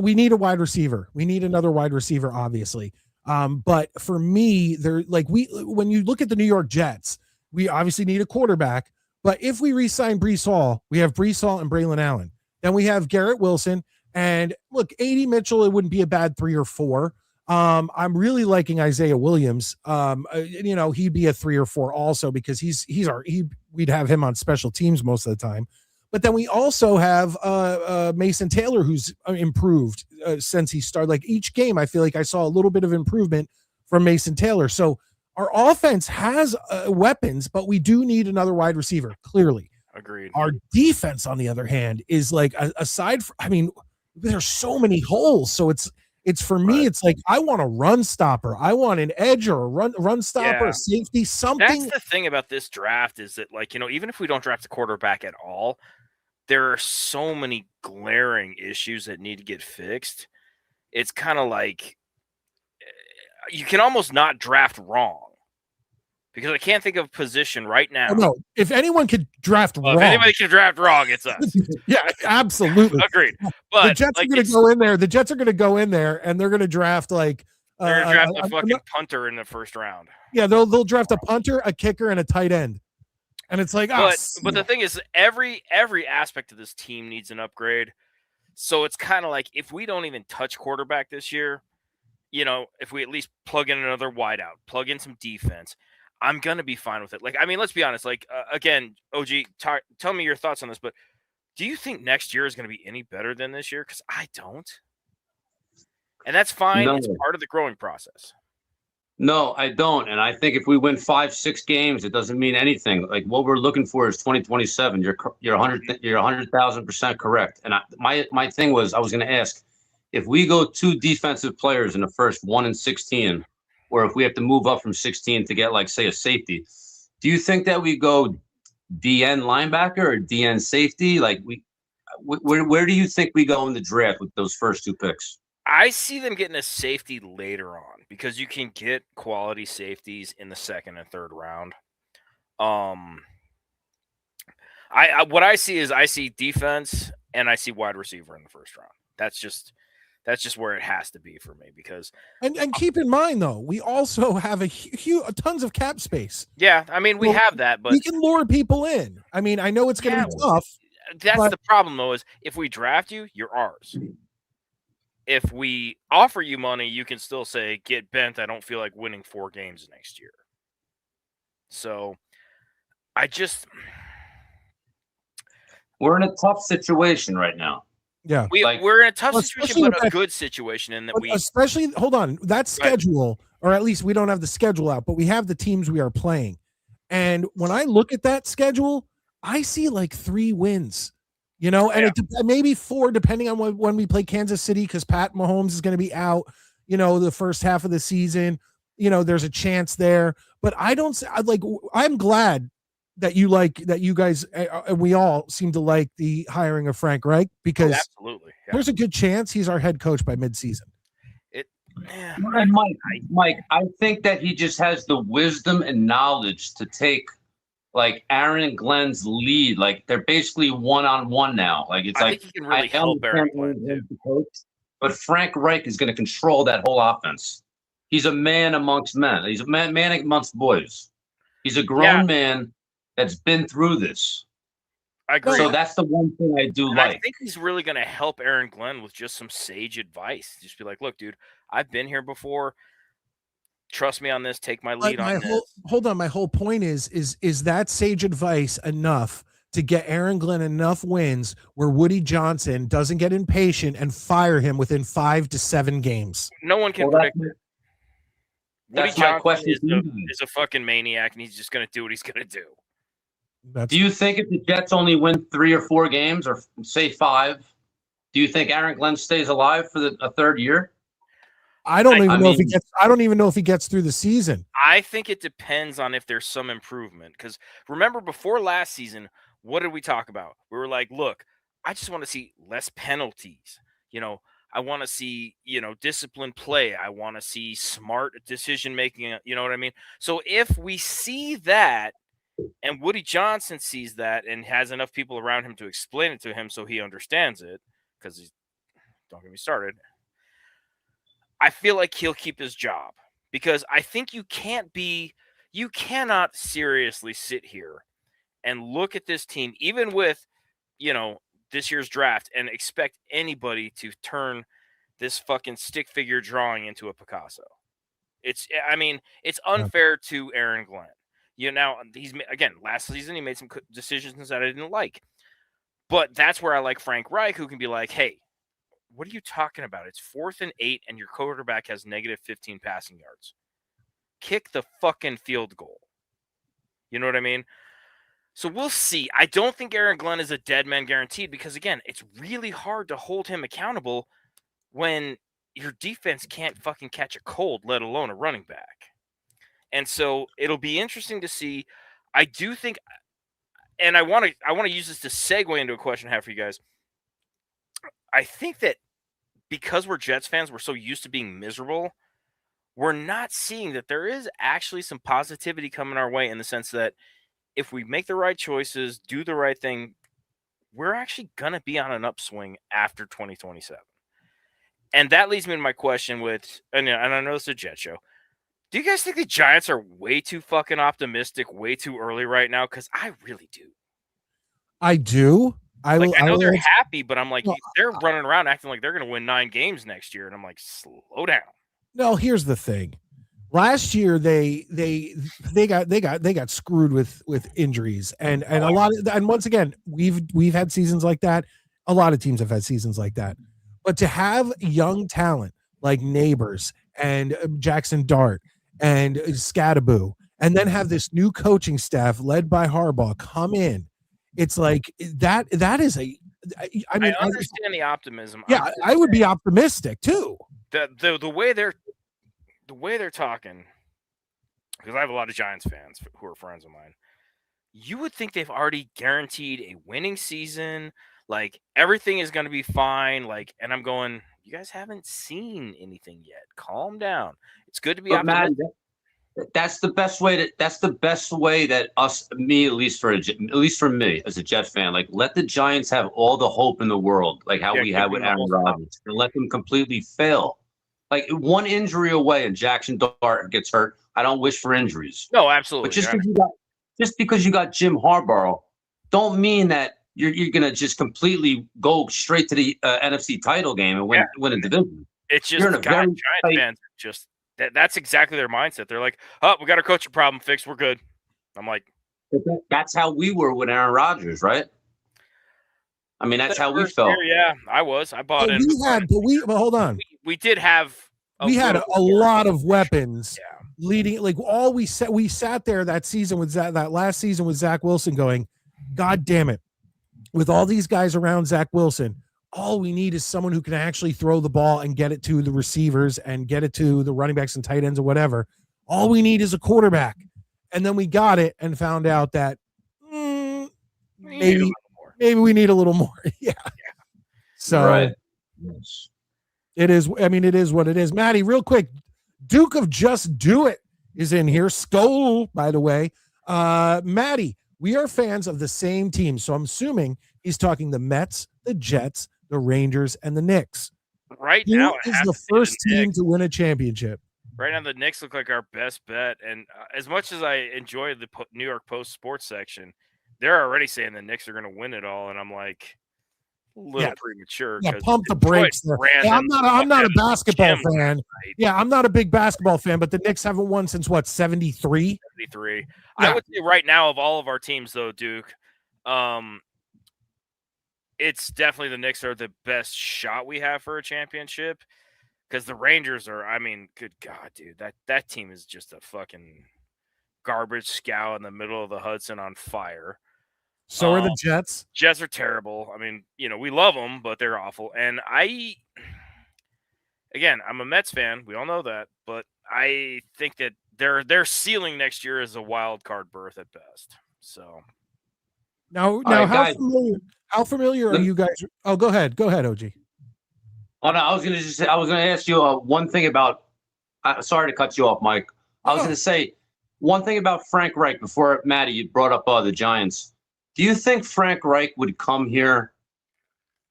S1: we need a wide receiver. We need another wide receiver, obviously. But for me, when you look at the New York Jets, we obviously need a quarterback. But if we re-sign Breece Hall, we have Breece Hall and Braylon Allen. Then we have Garrett Wilson. And look, A.D. Mitchell, it wouldn't be a bad 3 or 4. I'm really liking Isaiah Williams. He'd be a 3 or 4 also because we'd have him on special teams most of the time. But then we also have Mason Taylor, who's improved since he started. Like each game, I feel like I saw a little bit of improvement from Mason Taylor. So our offense has weapons, but we do need another wide receiver, clearly.
S2: Agreed.
S1: Our defense, on the other hand, is like there's so many holes. So it's for me, it's like I want a run stopper. I want an edge or a run stopper, a safety, something.
S2: That's the thing about this draft is that, even if we don't draft a quarterback at all, there are so many glaring issues that need to get fixed. It's kind of like you can almost not draft wrong because I can't think of a position right now.
S1: Oh, no, if anyone could draft wrong.
S2: If anybody can draft wrong, it's us.
S1: Yeah, absolutely.
S2: Agreed. But
S1: the Jets are going to go in there. The Jets are going to go in there and they're going to draft they're
S2: going to draft a fucking punter in the first round.
S1: Yeah, they'll draft a punter, a kicker, and a tight end. And it's like,
S2: but the thing is, every aspect of this team needs an upgrade. So it's kind of like if we don't even touch quarterback this year, if we at least plug in another wideout, plug in some defense, I'm gonna be fine with it. Let's be honest. Again, OG, tell me your thoughts on this. But do you think next year is going to be any better than this year? Because I don't, and that's fine. No. It's part of the growing process.
S3: No, I don't. And I think if we win 5-6 games, it doesn't mean anything. Like what we're looking for is 2027. You're 100,000% correct. And my thing was, I was going to ask if we go 2 defensive players in the first 1 and 16, or if we have to move up from 16 to get say a safety, do you think that we go DN linebacker or DN safety? Where do you think we go in the draft with those first 2 picks?
S2: I see them getting a safety later on because you can get quality safeties in the 2nd and 3rd round. What I see is I see defense and I see wide receiver in the 1st round. That's just where it has to be for me because
S1: and keep in mind though, we also have tons of cap space.
S2: Yeah, we have that, but
S1: we can lure people in. I know it's going to be tough.
S2: That's the problem though, is if we draft you, you're ours. If we offer you money, you can still say, get bent. I don't feel like winning 4 games next year. So
S3: we're in a tough situation right now.
S1: Yeah.
S2: We're in a tough situation, but a good situation in that
S1: especially, hold on, that schedule, or at least we don't have the schedule out, but we have the teams we are playing. And when I look at that schedule, I see 3 wins. And maybe 4 depending on when we play Kansas City because Pat Mahomes is going to be out, the first half of the season. There's a chance there. But I'm glad that you guys and we all seem to like the hiring of Frank Reich because
S2: absolutely. Yeah.
S1: There's a good chance he's our head coach by midseason.
S3: And Mike, I think that he just has the wisdom and knowledge to take Aaron and Glenn's lead. They're basically one-on-one now.
S2: I think he can really help Aaron Glenn too.
S3: But Frank Reich is going to control that whole offense. He's a man amongst men. He's a man amongst boys. He's a grown man that's been through this.
S2: I agree.
S3: So that's the one thing I do like.
S2: I think he's really going to help Aaron Glenn with just some sage advice. Just be like, look, dude, I've been here before. Trust me on this. Take my lead on this.
S1: Hold on. My whole point is that sage advice enough to get Aaron Glenn enough wins where Woody Johnson doesn't get impatient and fire him within 5 to 7 games?
S2: No one can predict it. Woody Johnson is a fucking maniac, and he's just going to do what he's going to do.
S3: Do you think if the Jets only win 3 or 4 games, or say 5, Do you think Aaron Glenn stays alive for a third year?
S1: I don't even know if he
S3: mean-
S1: gets. I don't even know if he gets through the season.
S2: I think it depends on if there's some improvement. Because remember, before last season, what did we talk about? We were like, look, I just want to see less penalties. I want to see, disciplined play. I want to see smart decision making. You know what I mean? So if we see that, and Woody Johnson sees that and has enough people around him to explain it to him so he understands it, because don't get me started, I feel like he'll keep his job, because I think you cannot seriously sit here and look at this team, even with, this year's draft, and expect anybody to turn this fucking stick figure drawing into a Picasso. It's unfair to Aaron Glenn. Now last season he made some decisions that I didn't like, but that's where I like Frank Reich, who can be like, hey, what are you talking about? It's 4th and 8 and your quarterback has negative 15 passing yards. Kick the fucking field goal. You know what I mean? So we'll see. I don't think Aaron Glenn is a dead man guaranteed, because, again, it's really hard to hold him accountable when your defense can't fucking catch a cold, let alone a running back. And so it'll be interesting to see. I do think, and I want to use this to segue into a question I have for you guys. I think that because we're Jets fans, we're so used to being miserable, we're not seeing that there is actually some positivity coming our way, in the sense that if we make the right choices, do the right thing, we're actually going to be on an upswing after 2027. And that leads me to my question and I know it's a Jet show. Do you guys think the Giants are way too fucking optimistic, way too early right now? Because I really do.
S1: I do. I
S2: know they're happy, but I'm like, they're running around acting like they're going to win 9 games next year, and I'm like, slow down.
S1: No, here's the thing. Last year they got screwed with injuries and a lot of, and once again we've had seasons like that. A lot of teams have had seasons like that. But to have young talent like Neighbors and Jackson Dart and Scadaboo, and then have this new coaching staff led by Harbaugh come in, it's like that is a. I mean,
S2: I understand the optimism.
S1: Yeah, I would be optimistic too.
S2: The way they're talking, because I have a lot of Giants fans who are friends of mine. You would think they've already guaranteed a winning season. Like, everything is going to be fine. Like, and I'm going, you guys haven't seen anything yet. Calm down. It's good to be optimistic.
S3: Man, that's the best way that me, at least for me as a Jet fan, like, let the Giants have all the hope in the world, like how we had with Aaron Rodgers, and let them completely fail. Like, one injury away and Jackson Dart gets hurt. I don't wish for injuries.
S2: No, absolutely.
S3: But just because you got Jim Harbaugh, don't mean that you're gonna just completely go straight to the NFC title game and win a division.
S2: It's just Giants fans just that's exactly their mindset. They're like, oh, we got our coaching problem fixed. We're good. I'm like,
S3: that's how we were with Aaron Rodgers, right? I mean, that's how we felt.
S2: Yeah, I bought in.
S1: But hold on.
S2: We did have.
S1: We had a lot of weapons leading. Like, we sat there that season with that last season with Zach Wilson going, God damn it. With all these guys around Zach Wilson, all we need is someone who can actually throw the ball and get it to the receivers and get it to the running backs and tight ends or whatever. All we need is a quarterback. And then we got it and found out that maybe we need a little more. Yeah. So
S3: right.
S1: It is. I mean, it is what it is. Maddie, real quick, Duke of Just Do It is in here. Skol, by the way. Maddie, we are fans of the same team, so I'm assuming he's talking the Mets, the Jets, the Rangers, and the Knicks.
S2: Right now,
S1: who is the first team to win a championship?
S2: Right now, the Knicks look like our best bet. And as much as I enjoy the New York Post sports section, they're already saying the Knicks are going to win it all, and I'm like, a little premature.
S1: Yeah, pump the brakes there. Yeah, I'm not a basketball fan. Yeah, I'm not a big basketball fan, but the Knicks haven't won since what, 73?
S2: 73. Yeah. I would say right now, of all of our teams, though, Duke, it's definitely the Knicks are the best shot we have for a championship, because the Rangers are, I mean, good God, dude, that team is just a fucking garbage scow in the middle of the Hudson on fire.
S1: So are the Jets.
S2: Jets are terrible. I mean, we love them, but they're awful. And again, I'm a Mets fan. We all know that, but I think that their ceiling next year is a wild card berth at best. So
S1: Now,
S3: right,
S1: how familiar are you guys? Oh, go ahead, OG.
S3: Oh no, I was gonna ask you one thing about. Sorry to cut you off, Mike. I was gonna say one thing about Frank Reich before Matty. You brought up the Giants. Do you think Frank Reich would come here?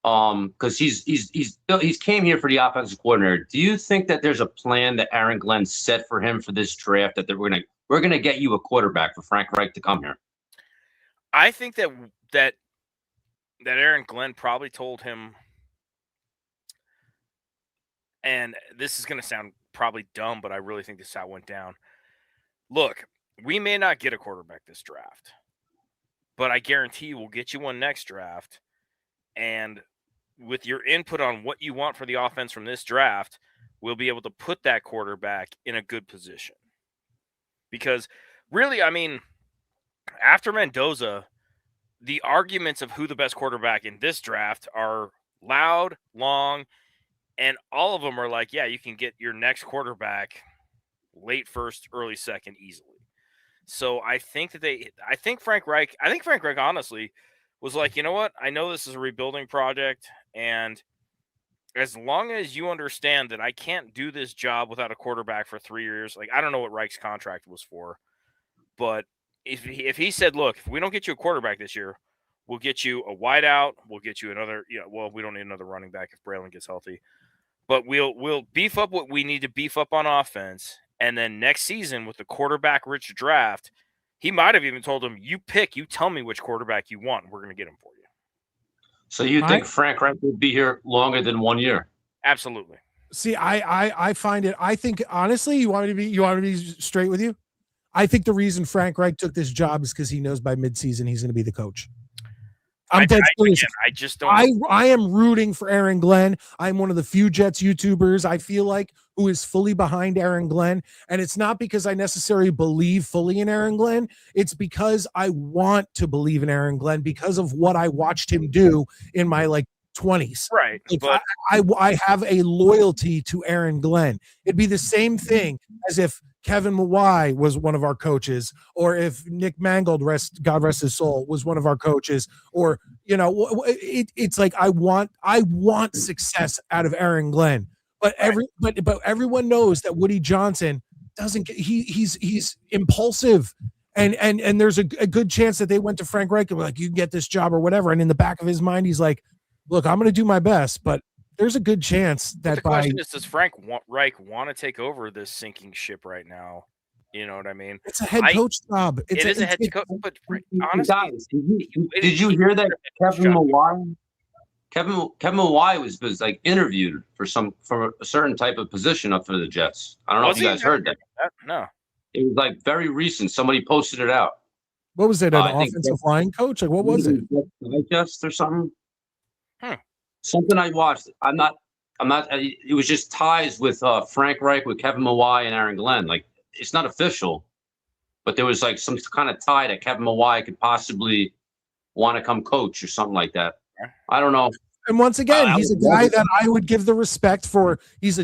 S3: Because he's came here for the offensive coordinator. Do you think that there's a plan that Aaron Glenn set for him for this draft that we're gonna get you a quarterback for Frank Reich to come here?
S2: I think that Aaron Glenn probably told him, and this is going to sound probably dumb, but I really think this is how it went down. Look, we may not get a quarterback this draft, but I guarantee you we'll get you one next draft. And with your input on what you want for the offense from this draft, we'll be able to put that quarterback in a good position. Because really, I mean, after Mendoza, the arguments of who the best quarterback in this draft are loud, long, and all of them are like, yeah, you can get your next quarterback late first, early second easily. So I think Frank Reich honestly was like, you know what? I know this is a rebuilding project, and as long as you understand that I can't do this job without a quarterback for 3 years, like I don't know what Reich's contract was for, but if he said, look, if we don't get you a quarterback this year, we'll get you a wideout, we'll get you another, we don't need another running back if Braylon gets healthy, but we'll beef up what we need to beef up on offense, and then next season with the quarterback-rich draft, he might have even told him, you tell me which quarterback you want, and we're going to get him for you.
S3: So you think Frank Reich would be here longer than 1 year?
S2: Absolutely.
S1: See, I find it. I think honestly, you want me to be straight with you. I think the reason Frank Reich took this job is because he knows by midseason he's going to be the coach. I'm dead serious.
S2: I just don't.
S1: I am rooting for Aaron Glenn. I'm one of the few Jets YouTubers I feel like who is fully behind Aaron Glenn, and it's not because I necessarily believe fully in Aaron Glenn. It's because I want to believe in Aaron Glenn because of what I watched him do in my 20s.
S2: Right.
S1: But I have a loyalty to Aaron Glenn. It'd be the same thing as if Kevin Mawai was one of our coaches, or if Nick Mangold, God rest his soul, was one of our coaches, or it's like I want success out of Aaron Glenn, but everyone knows that Woody Johnson doesn't. He's impulsive, and there's a good chance that they went to Frank Reich and were like, you can get this job or whatever, and in the back of his mind, he's like, look, I'm going to do my best, but there's a good chance that
S2: the question is, does Frank Reich want to take over this sinking ship right now? You know what I mean?
S1: It's a head coach job.
S2: It is a head coach, but honestly,
S3: did you hear that Kevin Mawai was like interviewed for a certain type of position up for the Jets? I don't know if you guys heard that.
S2: No,
S3: it was like very recent. Somebody posted it out.
S1: What was it? An offensive line coach? Like what was it?
S3: Digest or something. Something I watched. I'm not. It was just ties with Frank Reich, with Kevin Mawai and Aaron Glenn. Like it's not official, but there was like some kind of tie that Kevin Mawai could possibly want to come coach or something like that. I don't know.
S1: And once again, he's a guy that I would give the respect for. He's a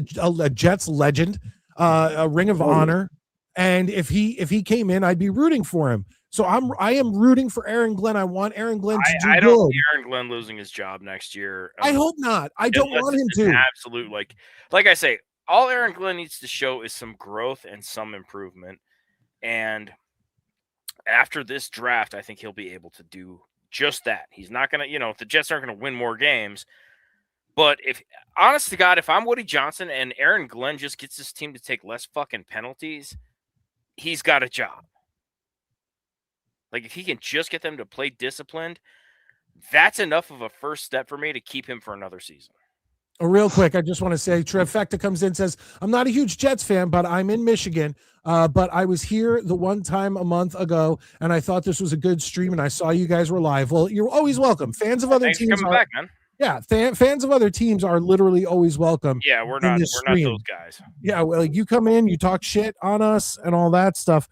S1: Jets legend, a Ring of Honor, and if he came in, I'd be rooting for him. So I am rooting for Aaron Glenn. I want Aaron Glenn to do good.
S2: I don't see Aaron Glenn losing his job next year.
S1: I hope not. I don't want him to.
S2: Absolute, like I say, all Aaron Glenn needs to show is some growth and some improvement. And after this draft, I think he'll be able to do just that. He's not going to, the Jets aren't going to win more games. But honest to God, if I'm Woody Johnson and Aaron Glenn just gets his team to take less fucking penalties, he's got a job. Like, if he can just get them to play disciplined, that's enough of a first step for me to keep him for another season.
S1: Real quick, I just want to say, Trifecta comes in and says, I'm not a huge Jets fan, but I'm in Michigan. But I was here the one time a month ago, and I thought this was a good stream, and I saw you guys were live. Well, you're always welcome. Fans of other teams
S2: are back, man.
S1: Yeah, fans of other teams are literally always welcome.
S2: Yeah, we're not those guys.
S1: Yeah, well, you come in, you talk shit on us and all that stuff.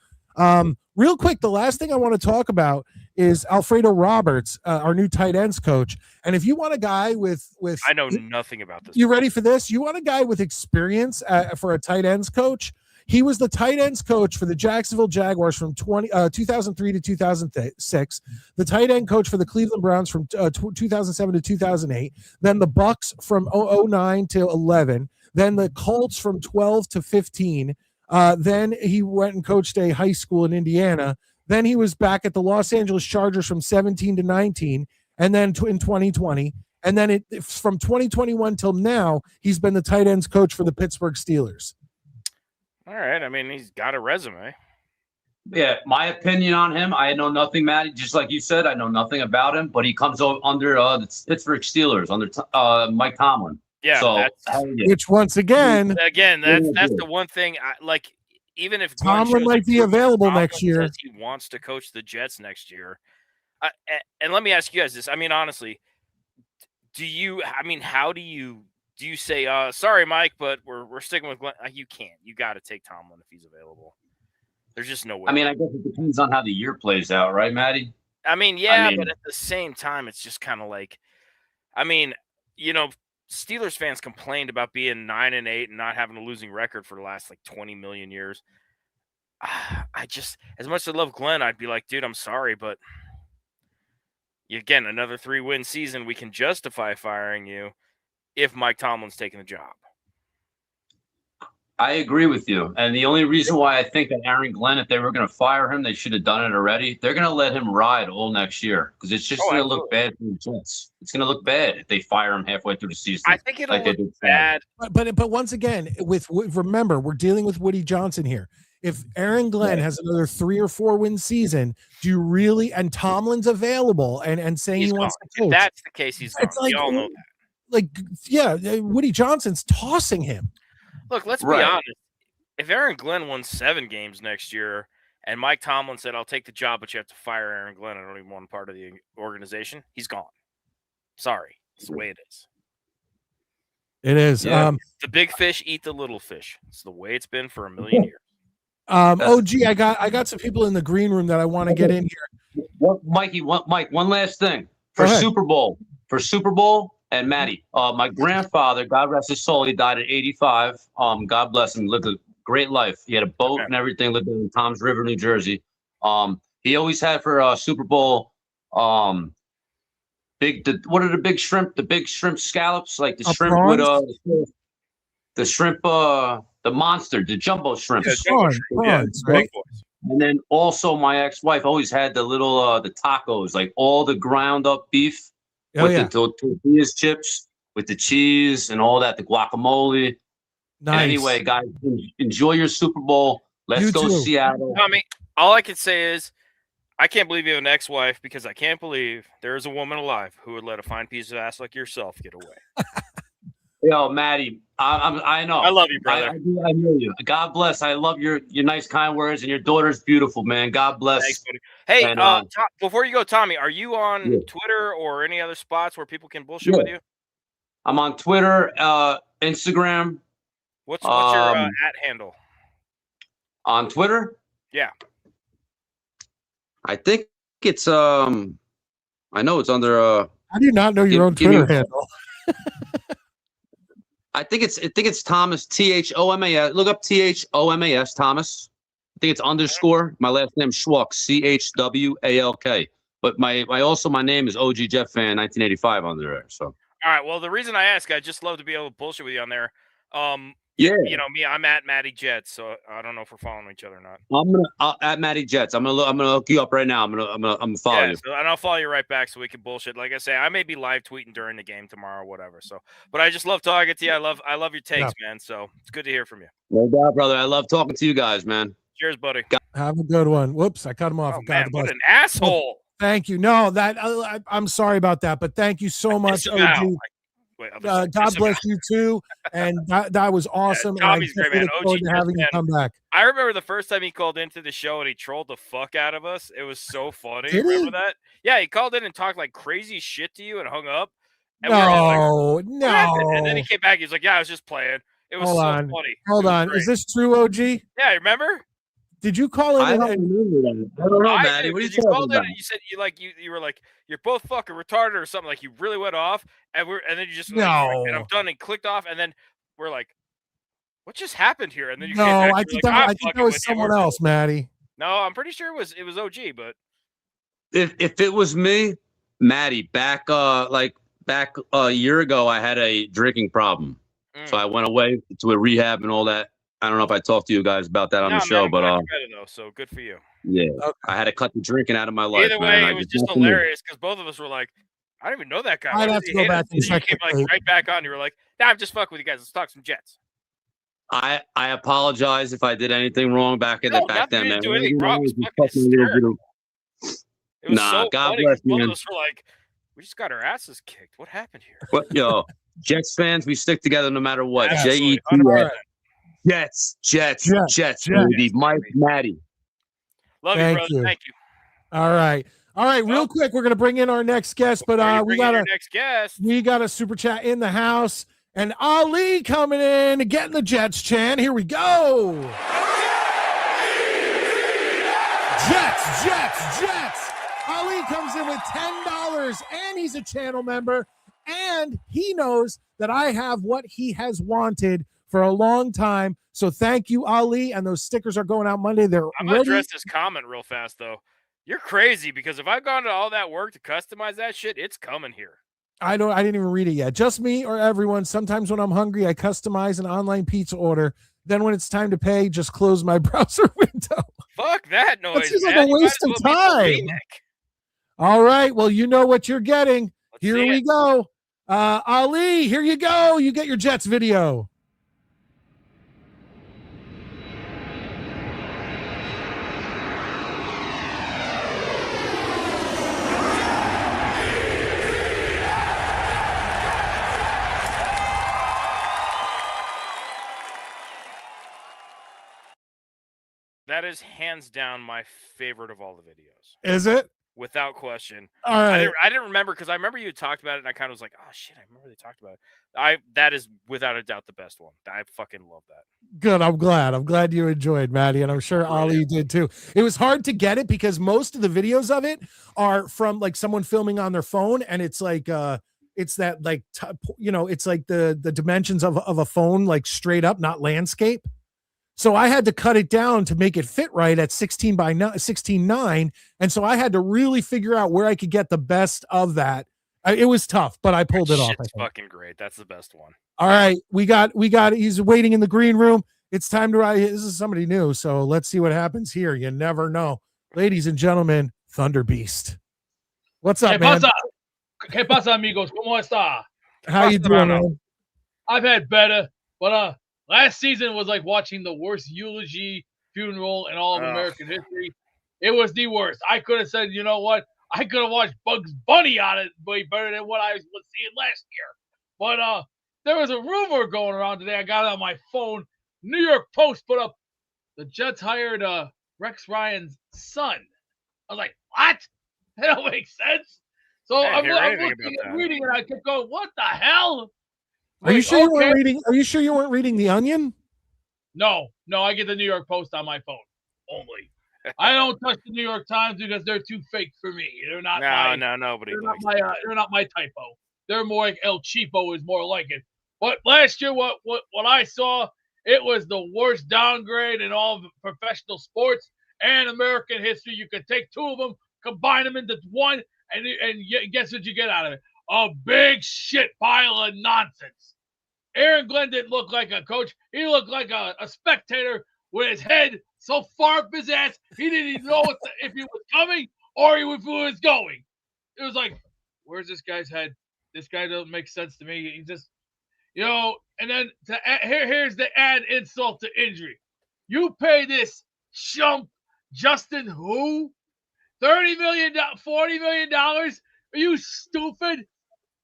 S1: Real quick, the last thing I want to talk about is Alfredo Roberts, our new tight ends coach. And if you want a guy with
S2: I know nothing about this.
S1: You ready for this? You want a guy with experience for a tight ends coach? He was the tight ends coach for the Jacksonville Jaguars from 2003 to 2006, the tight end coach for the Cleveland Browns from 2007 to 2008, then the Bucks from 09 to 11, then the Colts from 12 to 15. Then he went and coached a high school in Indiana. Then he was back at the Los Angeles Chargers from 17 to 19, and then in 2020. And then from 2021 till now, he's been the tight ends coach for the Pittsburgh Steelers.
S2: All right. I mean, he's got a resume.
S3: Yeah, my opinion on him, I know nothing, Matty. Just like you said, I know nothing about him, but he comes under the Pittsburgh Steelers, under Mike Tomlin.
S2: Yeah,
S3: so,
S1: which once again,
S2: that's the one thing. Even if
S1: Tomlin might be available
S2: Tomlin
S1: next year,
S2: says he wants to coach the Jets next year. And let me ask you guys this. I mean, honestly, how do you say, sorry, Mike, but we're sticking with Glenn? You can't. You got to take Tomlin if he's available. There's just no way.
S3: I mean, I guess it depends on how the year plays out, right, Matty?
S2: But at the same time, it's just kind of like, Steelers fans complained about being 9-8 and not having a losing record for the last 20 million years. I just, as much as I love Glenn, I'd be like, dude, I'm sorry, but again, another 3-win season, we can justify firing you if Mike Tomlin's taking the job.
S3: I agree with you. And the only reason why I think that Aaron Glenn, if they were going to fire him, they should have done it already. They're going to let him ride all next year because it's just going to look bad for the Jets. It's going to look bad if they fire him halfway through the season.
S2: I think it'll look bad.
S1: But once again, remember, we're dealing with Woody Johnson here. If Aaron Glenn has another 3 or 4 win season, do you really? And Tomlin's available and saying he wants to coach.
S2: If that's the case, he's gone. We all know that.
S1: Woody Johnson's tossing him.
S2: Look, let's be honest. If Aaron Glenn won 7 games next year and Mike Tomlin said, I'll take the job, but you have to fire Aaron Glenn, I don't even want part of the organization, he's gone. Sorry. It's the way it is.
S1: It is.
S3: Yeah.
S2: The big fish eat the little fish. It's the way it's been for a million years.
S1: OG, I got some people in the green room that I want to get in here.
S3: Mike, one last thing. For Super Bowl, and Matty, my grandfather, God rest his soul, he died at 85. God bless him. Lived a great life. He had a boat and everything. Lived in Toms River, New Jersey. He always had for Super Bowl, what are the big shrimp? The big shrimp scallops, like the shrimp
S1: prawns?
S3: with the shrimp, the monster, the jumbo shrimps.
S1: Prawns, right?
S3: And then also my ex-wife always had the little the tacos, like all the ground up beef. The tortillas chips with the cheese and all that, the guacamole.
S1: Nice.
S3: Anyway, guys, enjoy your Super Bowl. Let's go Seattle.
S2: Tommy, all I can say is I can't believe you have an ex-wife because I can't believe there is a woman alive who would let a fine piece of ass like yourself get away.
S3: Yo, Maddie, I know.
S2: I love you, brother.
S3: I hear you. God bless. I love your nice, kind words, and your daughter's beautiful, man. God bless.
S2: Thanks, buddy. Hey, before you go, Tommy, are you on Twitter or any other spots where people can bullshit with you?
S3: I'm on Twitter, Instagram.
S2: What's your @ handle?
S3: On Twitter?
S2: Yeah.
S3: I think it's I know it's under
S1: How do you not know your own Twitter handle?
S3: I think it's Thomas, THOMAS. Look up THOMAS, Thomas. I think it's underscore. My last name Schwalk, CHWALK. But my name is OG Jeff Fan 1985 under there. So.
S2: All right. Well, the reason I ask, I just love to be able to bullshit with you on there.
S3: You
S2: know me. I'm at Matty Jets, so I don't know if we're following each other or not.
S3: I'm gonna at Matty Jets. I'm gonna look you up right now. I'm gonna follow you.
S2: So, and I'll follow you right back so we can bullshit. Like I say, I may be live tweeting during the game tomorrow, or whatever. So, but I just love talking to you. I love your takes, man. So it's good to hear from you.
S3: No doubt, brother. I love talking to you guys, man.
S2: Cheers, buddy.
S1: Have a good one. Whoops, I cut him off.
S2: Oh, man, what an asshole.
S1: Thank you. No, I'm sorry about that, but thank you so much, OG. God bless you too, and that was awesome.
S2: Yeah, Tommy's great, man.
S1: OG, having you come back.
S2: I remember the first time he called into the show and he trolled the fuck out of us. It was so funny. Remember that? Yeah, he called in and talked like crazy shit to you and hung up. And
S1: no.
S2: And then he came back. He's like, "Yeah, I was just playing." It was funny.
S1: Hold on. Is this true, OG?
S2: Yeah, remember?
S1: Did you call in?
S3: I don't remember that. I don't know,
S2: I
S3: Maddie.
S2: do,
S3: What are you
S2: 'cause you
S3: talking
S2: called in
S3: about?
S2: and you said you were like, you're both fucking retarded or something. Like you really went off, and then you just like, and I'm
S1: No.
S2: done, and clicked off, and then we're like, what just happened here? And then you came
S1: No,
S2: back.
S1: I
S2: And
S1: think
S2: you're like,
S1: that
S2: I'm
S1: I think that
S2: fucking
S1: was
S2: with you.
S1: someone else, Maddie.
S2: No, I'm pretty sure it was OG, but
S3: If it was me, Maddie, back a year ago, I had a drinking problem, so I went away to a rehab and all that. I don't know if I talked to you guys about that on the show,
S2: man, I'm
S3: but
S2: glad you're better though. So good for you.
S3: yeah,
S1: Okay.
S3: I had to cut the drinking out of my life.
S2: Either
S3: man.
S2: way, it was just hilarious because both of us were like, I don't even know that guy. Why
S1: I'd
S2: does
S1: have
S2: he
S1: to go
S2: hate
S1: back
S2: us?
S1: and
S2: And then you
S1: check
S2: came
S1: the
S2: like
S1: tape.
S2: right back on. You were like, nah, I'm just fucking with you guys. Let's talk some Jets.
S3: I apologize if I did anything wrong back
S2: No,
S3: back then,
S2: you
S3: man.
S2: didn't do anything wrong. It was fucking
S3: Fucking little bit
S2: hysterical. It was
S3: Nah,
S2: so
S3: God
S2: funny
S3: bless,
S2: because both
S3: man.
S2: of us were like, we just got our asses kicked. What happened here?
S3: What, yo, Jets fans, we stick together no matter what.
S2: Absolutely,
S3: J-E-T-S.
S2: 100%.
S3: Jets, baby. Mike, Maddie.
S2: Love you,
S1: Thank
S2: brother.
S1: you.
S2: Thank you.
S1: All right. Real
S2: Well,
S1: quick, we're gonna bring in our next guest, but
S2: Before you
S1: we
S2: bring in
S1: got
S2: your next guest.
S1: a super chat in the house, and Ali coming in and getting the Jets chant. Here we go. Jets. Ali comes in with $10, and he's a channel member, and he knows that I have what he has wanted for a long time. So thank you, Ali. And those stickers are going out Monday. They're
S2: I'm gonna
S1: ready.
S2: address this comment real fast though. You're crazy because if I've gone to all that work to customize that shit, it's coming here.
S1: I didn't even read it yet. Just me or everyone. Sometimes when I'm hungry, I customize an online pizza order. Then when it's time to pay, just close my browser window.
S2: Fuck that noise.
S1: That seems
S2: man.
S1: like a
S2: You might
S1: waste
S2: as
S1: of
S2: well be
S1: time.
S2: bulimic.
S1: All right. Well, you know what you're getting.
S2: Let's
S1: Here
S2: see
S1: we
S2: it.
S1: go. Ali, here you go. You get your Jets video.
S2: That is hands down my favorite of all the videos,
S1: Is it?
S2: without question.
S1: All right.
S2: I didn't remember because I remember you talked about it, and I kind of was like, "Oh shit, I remember they talked about it." That is without a doubt the best one. I fucking love that.
S1: Good. I'm glad you enjoyed, Maddie, and I'm sure Ali did too. It was hard to get it because most of the videos of it are from like someone filming on their phone, and it's like it's that like it's like the dimensions of a phone, like straight up, not landscape. So I had to cut it down to make it fit right at 16:9, and so I had to really figure out where I could get the best of that. It was tough, but I pulled it off.
S2: Shit's fucking great. That's the best one.
S1: All right, we got. He's waiting in the green room. It's time to ride. This is somebody new, so let's see what happens here. You never know, ladies and gentlemen. Thunderbeast, what's up, man?
S5: ¿Qué pasa, amigos? ¿Cómo está?
S1: How you doing, man?
S5: I've had better, but last season was like watching the worst eulogy funeral in all of American history. It was the worst. I could have said, you know what? I could have watched Bugs Bunny on it way better than what I was seeing last year. But there was a rumor going around today. I got it on my phone. New York Post put up the Jets hired Rex Ryan's son. I was like, what? That don't make sense. So I'm looking and reading it. I kept going, what the hell?
S1: Are you sure you weren't reading? Are you sure you weren't reading The Onion?
S5: No, I get the New York Post on my phone only. I don't touch the New York Times because they're too fake for me. They're not.
S2: Nobody.
S5: They're not my typo. They're more like El Cheapo is more like it. But last year, what I saw, it was the worst downgrade in all of professional sports and American history. You could take two of them, combine them into one, and guess what you get out of it? A big shit pile of nonsense. Aaron Glenn didn't look like a coach. He looked like a spectator with his head so far up his ass, he didn't even know if he was coming or if he was going. It was like, where's this guy's head? This guy doesn't make sense to me. He just, and then here's the add insult to injury. You pay this chump Justin who? $30 million, $40 million? Are you stupid?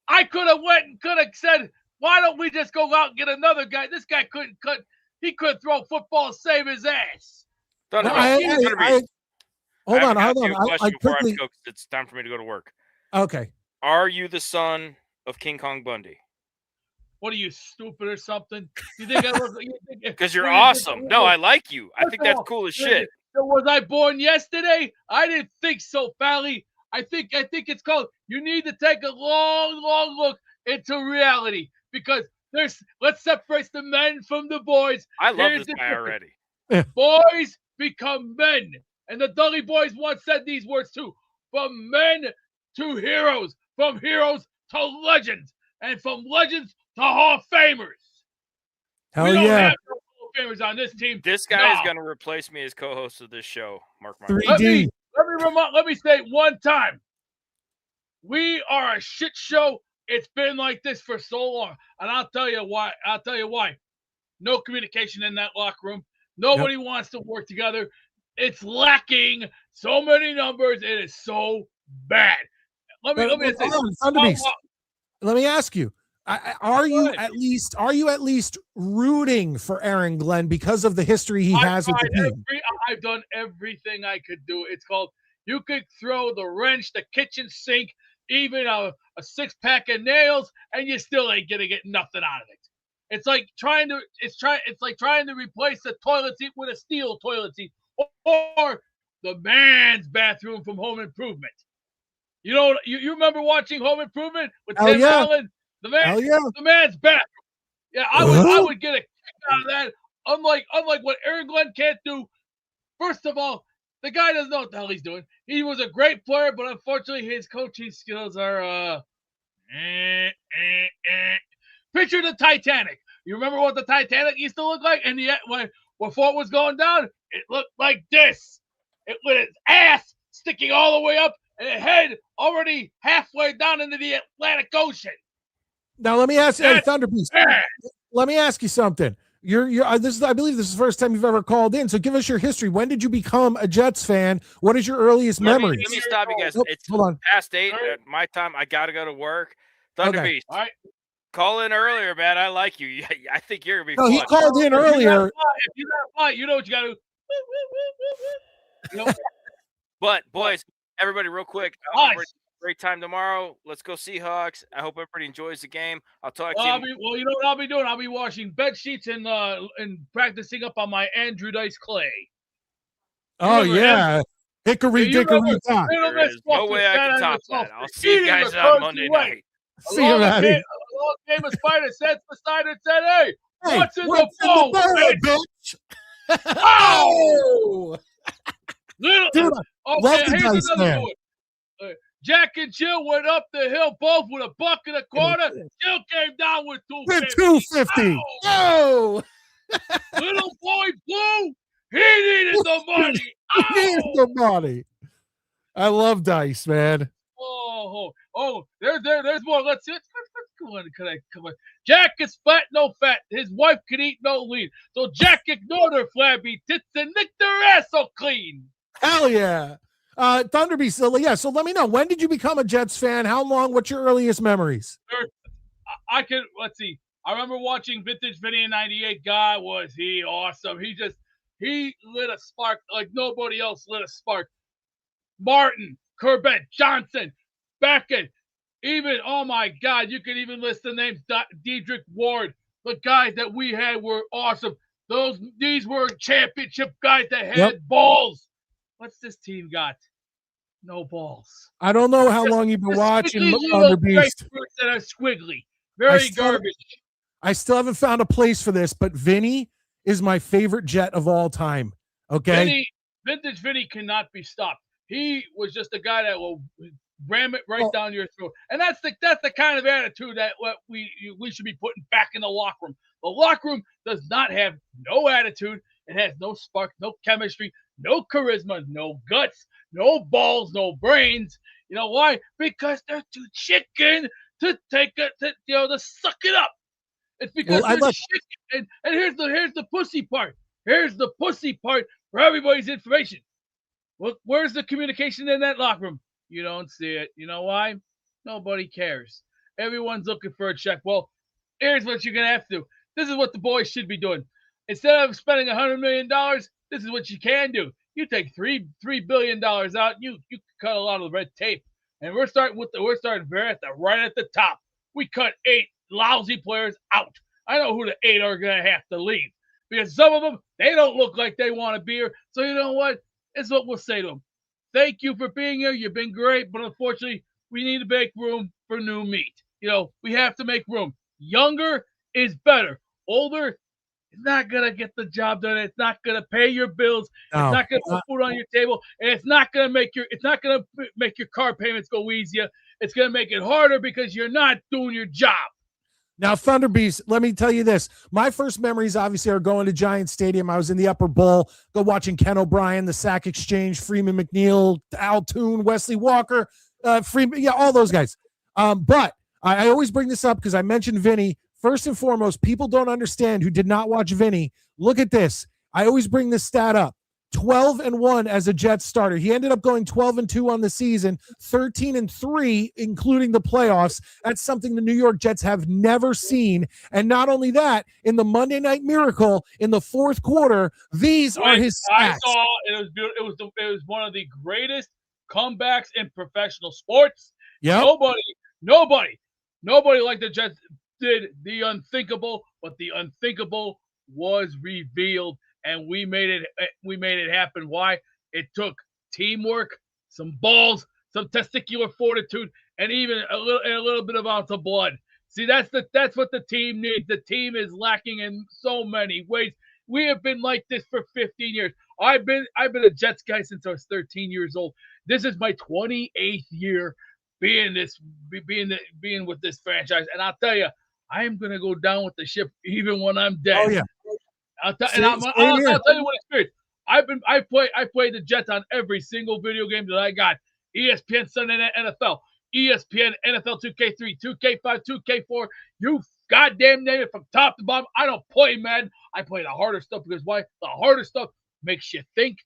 S5: I could have went and could have said, why don't we just go out and get another guy? This guy couldn't cut. He could throw football and save his ass.
S1: Hold on. I quickly.
S2: It's time for me to go to work.
S1: Okay.
S2: Are you the son of King Kong Bundy?
S5: What are you, stupid or something? You think I look?
S2: Because you're awesome. No, I like you. I think that's cool as shit.
S5: Was I born yesterday? I didn't think so, Fally. I think it's called you need to take a long look into reality because let's separate the men from the boys.
S2: I love
S5: Here's
S2: this
S5: the
S2: guy
S5: difference.
S2: already.
S5: Boys become men. And the Dudley boys once said these words too. From men to heroes, from heroes to legends, and from legends to Hall of Famers.
S1: Hell
S5: We don't
S1: yeah.
S5: have no Hall of Famers on this team.
S2: This guy is
S5: No.
S2: going to replace me as co-host of this show. Mark my words.
S1: 3D.
S5: Let me say it one time. We are a shit show. It's been like this for so long. And I'll tell you why. No communication in that locker room. Nobody wants to work together. It's lacking so many numbers. It is so bad. Let me say
S1: Thunderbeast. Let me ask you. Are you at least rooting for Aaron Glenn because of the history he has with the team?
S5: I've done everything I could do. It's called you could throw the wrench, the kitchen sink, even a 6-pack of nails, and you still ain't gonna get nothing out of it. It's like trying to replace the toilet seat with a steel toilet seat or the man's bathroom from Home Improvement. You know, you remember watching Home Improvement with Tim Allen? The man's bathroom. Yeah, I would get a kick out of that. Unlike what Aaron Glenn can't do. First of all, the guy doesn't know what the hell he's doing. He was a great player, but unfortunately his coaching skills are Picture the Titanic. You remember what the Titanic used to look like? And yet before it was going down, it looked like this. It with its ass sticking all the way up and its head already halfway down into the Atlantic Ocean.
S1: Now let me ask you, Thunderbeast. Let me ask you something. I believe this is the first time you've ever called in. So give us your history. When did you become a Jets fan? What is your earliest memory?
S2: Let me stop you guys. It's
S1: hold on.
S2: past 8 at my time. I gotta go to work. Thunderbeast.
S1: Okay.
S5: All right.
S2: Call in earlier, man. I like you. I think you're gonna be.
S1: No,
S2: fun.
S1: he called in earlier.
S5: If you got a fight, you know what you got to do.
S2: But boys, everybody, real quick. Great time tomorrow. Let's go Seahawks. I hope everybody enjoys the game. I'll talk to you.
S5: You know what I'll be doing? I'll be washing bed sheets and practicing up on my Andrew Dice Clay.
S1: Oh yeah, hickory dickory dock.
S2: There's no way I can top that. I'll see you guys on Monday night.
S1: See you, Maddie.
S5: A long famous fighter said beside it said, "Hey, what's in the bowl,
S1: bitch?"
S5: Oh!
S1: Dude, love the Dice man.
S5: Jack and Jill went up the hill both with $1.25. Jill came down with $2.50.
S1: Oh!
S5: Little boy Blue, he needed the money.
S1: He needed the money. I love Dice, man.
S5: There's more. Let's go on. Come on. Jack is fat, no fat. His wife could eat no lean. So Jack ignored her flabby tits and licked her ass so clean.
S1: Hell yeah. Thunderbeast, so let me know, when did you become a Jets fan? How long? What's your earliest memories?
S5: Let's see. I remember watching Vintage Vinny in '98. God, was he awesome. He lit a spark like nobody else lit a spark. Martin, Corbett, Johnson, Beckett, even, oh my God, you could even list the names, Dedrick Ward. The guys that we had were awesome. These were championship guys that had balls. What's this team got? No balls.
S1: I don't know how long you've been watching Thunderbeast.
S5: That are squiggly. Very garbage.
S1: I still haven't found a place for this, but Vinny is my favorite Jet of all time. Okay?
S5: Vintage Vinny cannot be stopped. He was just a guy that will ram it right down your throat. And that's the kind of attitude that what we should be putting back in the locker room. The locker room does not have no attitude. It has no spark, no chemistry, no charisma, no guts, no balls, no brains. You know why? Because they're too chicken to to suck it up. It's because they're chicken. And here's the pussy part. Here's the pussy part for everybody's information. Well, where's the communication in that locker room? You don't see it. You know why? Nobody cares. Everyone's looking for a check. Well, here's what you're gonna have to do. This is what the boys should be doing. Instead of spending $100 million, this is what you can do. You take $3 billion out. You cut a lot of the red tape, and we're starting right at the top. We cut 8 lousy players out. I know who the 8 are gonna have to leave because some of them, they don't look like they want to be here. So you know what? It's what we'll say to them. Thank you for being here. You've been great, but unfortunately, we need to make room for new meat. We have to make room. Younger is better. Older is not gonna get the job done. It's not gonna pay your bills.
S1: No.
S5: It's not gonna put food on your table, and it's not gonna make your car payments go easier. It's gonna make it harder because you're not doing your job.
S1: Now, Thunderbeast, let me tell you this. My first memories, obviously, are going to Giant Stadium. I was in the upper bowl, go watching Ken O'Brien, the Sack Exchange, Freeman McNeil, Al Toon, Wesley Walker, Freeman, yeah, all those guys. But I always bring this up because I mentioned Vinny. First and foremost, people don't understand who did not watch Vinny. Look at this. I always bring this stat up. 12-1 as a Jets starter. He ended up going 12-2 on the season, 13-3, including the playoffs. That's something the New York Jets have never seen. And not only that, in the Monday Night Miracle, in the fourth quarter, these are his stats.
S5: I saw it was it was one of the greatest comebacks in professional sports.
S1: Yeah.
S5: Nobody like the Jets did the unthinkable, but the unthinkable was revealed. And we made it happen. Why? It took teamwork, some balls, some testicular fortitude, and even a little bit of ounce of blood. See, that's what the team needs. The team is lacking in so many ways. We have been like this for 15 years. I've been a Jets guy since I was 13 years old. This is my 28th year being with this franchise, and I'll tell you, I am gonna go down with the ship even when I'm dead.
S1: Oh yeah.
S5: I'll tell you what experience. I played the Jets on every single video game that I got. ESPN Sunday Night NFL, ESPN NFL 2K3, 2K5, 2K4. You goddamn name it from top to bottom. I don't play Madden. I play the harder stuff because why? The harder stuff makes you think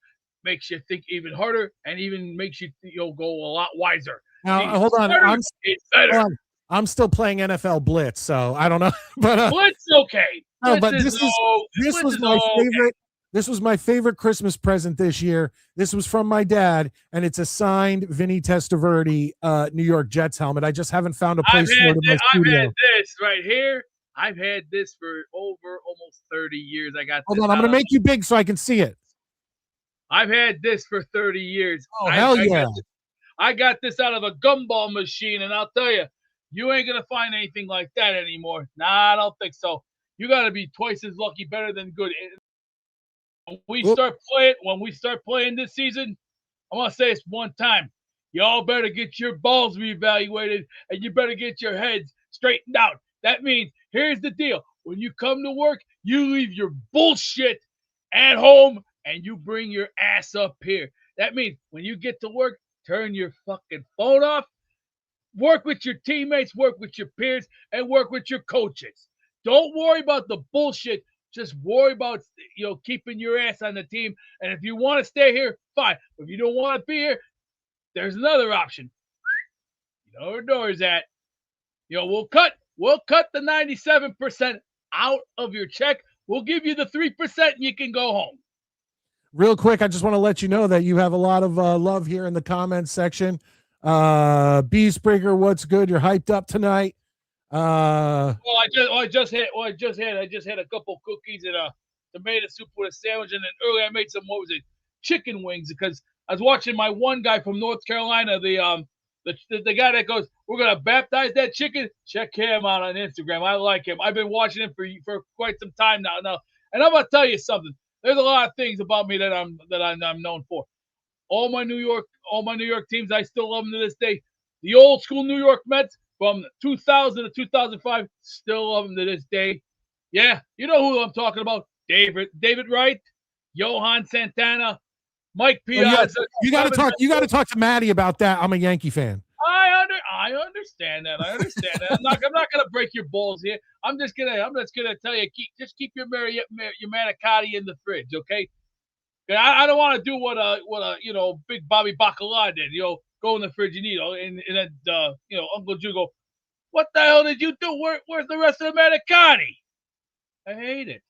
S5: even harder, and even makes you go a lot wiser.
S1: Now hold on. I'm still playing NFL Blitz, so I don't know. But
S5: Blitz okay.
S1: No, but this was my favorite. This was my favorite Christmas present this year. This was from my dad, and it's a signed Vinny Testaverde New York Jets helmet. I just haven't found a place for it in my studio.
S5: I've had this right here. I've had this for over almost 30 years.
S1: Hold on, I'm going to make you big so I can see it.
S5: I've had this for 30 years.
S1: Oh, hell yeah.
S5: I got this out of a gumball machine, and I'll tell you, you ain't going to find anything like that anymore. Nah, I don't think so. You got to be twice as lucky, better than good. When we start playing this season, I'm going to say this one time. Y'all better get your balls reevaluated, and you better get your heads straightened out. That means, here's the deal. When you come to work, you leave your bullshit at home, and you bring your ass up here. That means when you get to work, turn your fucking phone off, work with your teammates, work with your peers, and work with your coaches. Don't worry about the bullshit. Just worry about keeping your ass on the team. And if you want to stay here, fine. But if you don't want to be here, there's another option. You know where the door is at. We'll cut the 97% out of your check. We'll give you the 3% and you can go home.
S1: Real quick, I just want to let you know that you have a lot of love here in the comments section. Beastbreaker, what's good? You're hyped up tonight.
S5: I just had a couple cookies and a tomato soup with a sandwich, and then earlier I made some chicken wings because I was watching my one guy from North Carolina, the guy that goes, we're gonna baptize that chicken. Check him out on Instagram. I like him. I've been watching him for quite some time now. And I'm gonna tell you something. There's a lot of things about me that I'm known for. All my New York teams, I still love them to this day. The old school New York Mets from 2000 to 2005, still love them to this day. Yeah, you know who I'm talking about. David Wright, Johan Santana, Mike Piazza.
S1: You got to talk to Maddie about that. I'm a Yankee fan.
S5: I understand that. I'm not gonna break your balls here. I'm just gonna tell you, keep your manicotti in the fridge, okay? I don't want to do what big Bobby Bacala did. Go in the fridge and eat. And then Uncle Drew go, what the hell did you do? Where's the rest of the manicotti? I hate it.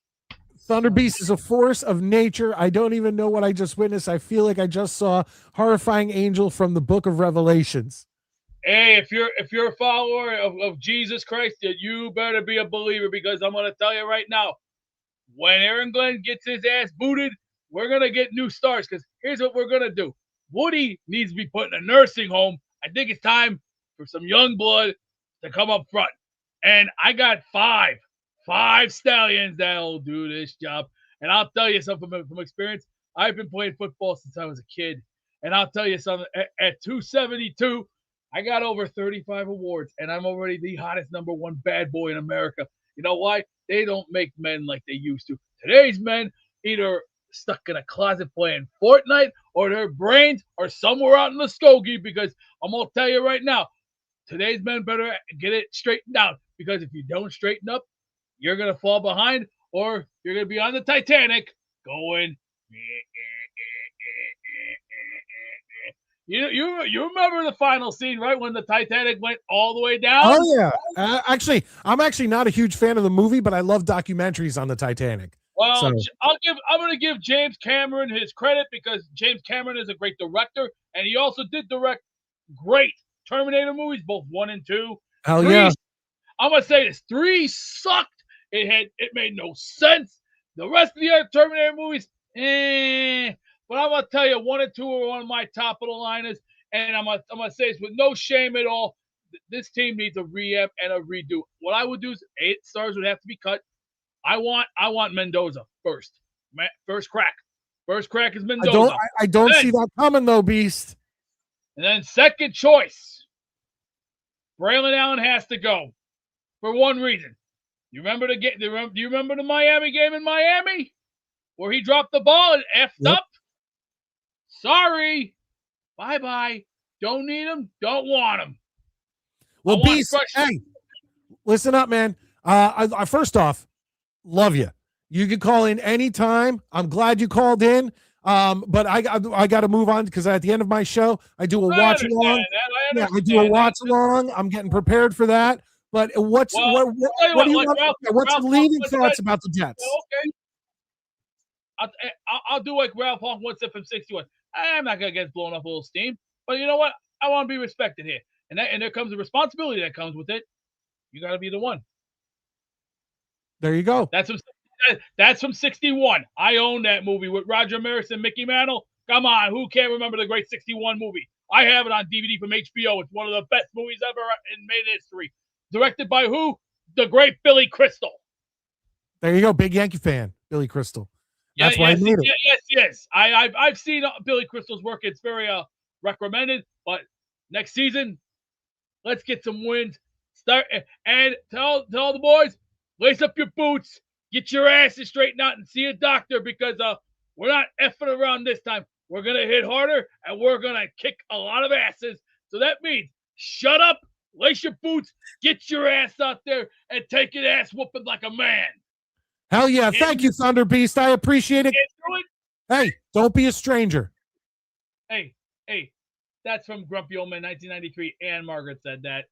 S1: Thunderbeast is a force of nature. I don't even know what I just witnessed. I feel like I just saw horrifying angel from the book of Revelations.
S5: Hey, if you're a follower of Jesus Christ, you better be a believer, because I'm going to tell you right now, when Aaron Glenn gets his ass booted, we're going to get new stars because here's what we're going to do. Woody needs to be put in a nursing home. I think it's time for some young blood to come up front. And I got five stallions that'll do this job. And I'll tell you something from experience. I've been playing football since I was a kid. And I'll tell you something. At 272, I got over 35 awards. And I'm already the hottest number one bad boy in America. You know why? They don't make men like they used to. Today's men either stuck in a closet playing Fortnite or their brains are somewhere out in the Skokie, because I'm going to tell you right now, today's men better get it straightened out, because if you don't straighten up, you're going to fall behind or you're going to be on the Titanic going. You remember the final scene, right, when the Titanic went all the way down?
S1: Oh, yeah. I'm actually not a huge fan of the movie, but I love documentaries on the Titanic.
S5: Well,
S1: So-
S5: I'm going to give James Cameron his credit, because James Cameron is a great director, and he also did direct great Terminator movies, both 1 and 2.
S1: Hell
S5: 3,
S1: yeah.
S5: I'm going to say this. 3 sucked. It made no sense. The rest of the other Terminator movies, But I'm going to tell you, 1 and 2 are one of my top of the liners, and I'm going to say this with no shame at all. This team needs a re-amp and a redo. What I would do is 8 stars would have to be cut. I want Mendoza first. First crack. First crack is Mendoza.
S1: I don't see that coming, though, Beast.
S5: And then second choice, Braylon Allen has to go for one reason. Do you remember the Miami game in Miami where he dropped the ball and effed up? Sorry. Bye-bye. Don't need him. Don't want him.
S1: Well, Beast, hey, listen up, man. I first off, love you. You can call in anytime. I'm glad you called in. But I got to move on, because at the end of my show, I do a watch along. Yeah, I do a watch along. I'm getting prepared for that. But what's the leading thoughts about the Jets?
S5: Okay. I'll do like Ralph Hawk once from 61. I'm not gonna get blown up a little steam, but you know what? I want to be respected here, and there comes the responsibility that comes with it. You got to be the one.
S1: There you go.
S5: That's from 61. I own that movie with Roger Maris and Mickey Mantle. Come on, who can't remember the great 61 movie? I have it on DVD from HBO. It's one of the best movies ever in made history. Directed by who? The great Billy Crystal.
S1: There you go. Big Yankee fan, Billy Crystal. That's why I made it.
S5: Yes. I've seen Billy Crystal's work. It's very recommended. But next season, let's get some wins. Start and tell the boys, lace up your boots, get your asses straightened out, and see a doctor, because we're not effing around this time. We're gonna hit harder, and we're gonna kick a lot of asses. So that means shut up, lace your boots, get your ass out there, and take an ass whooping like a man.
S1: Hell yeah. Thank you, Thunderbeast. I appreciate it. Hey, don't be a stranger.
S5: Hey, that's from Grumpy Old Man 1993. Ann Margaret said that.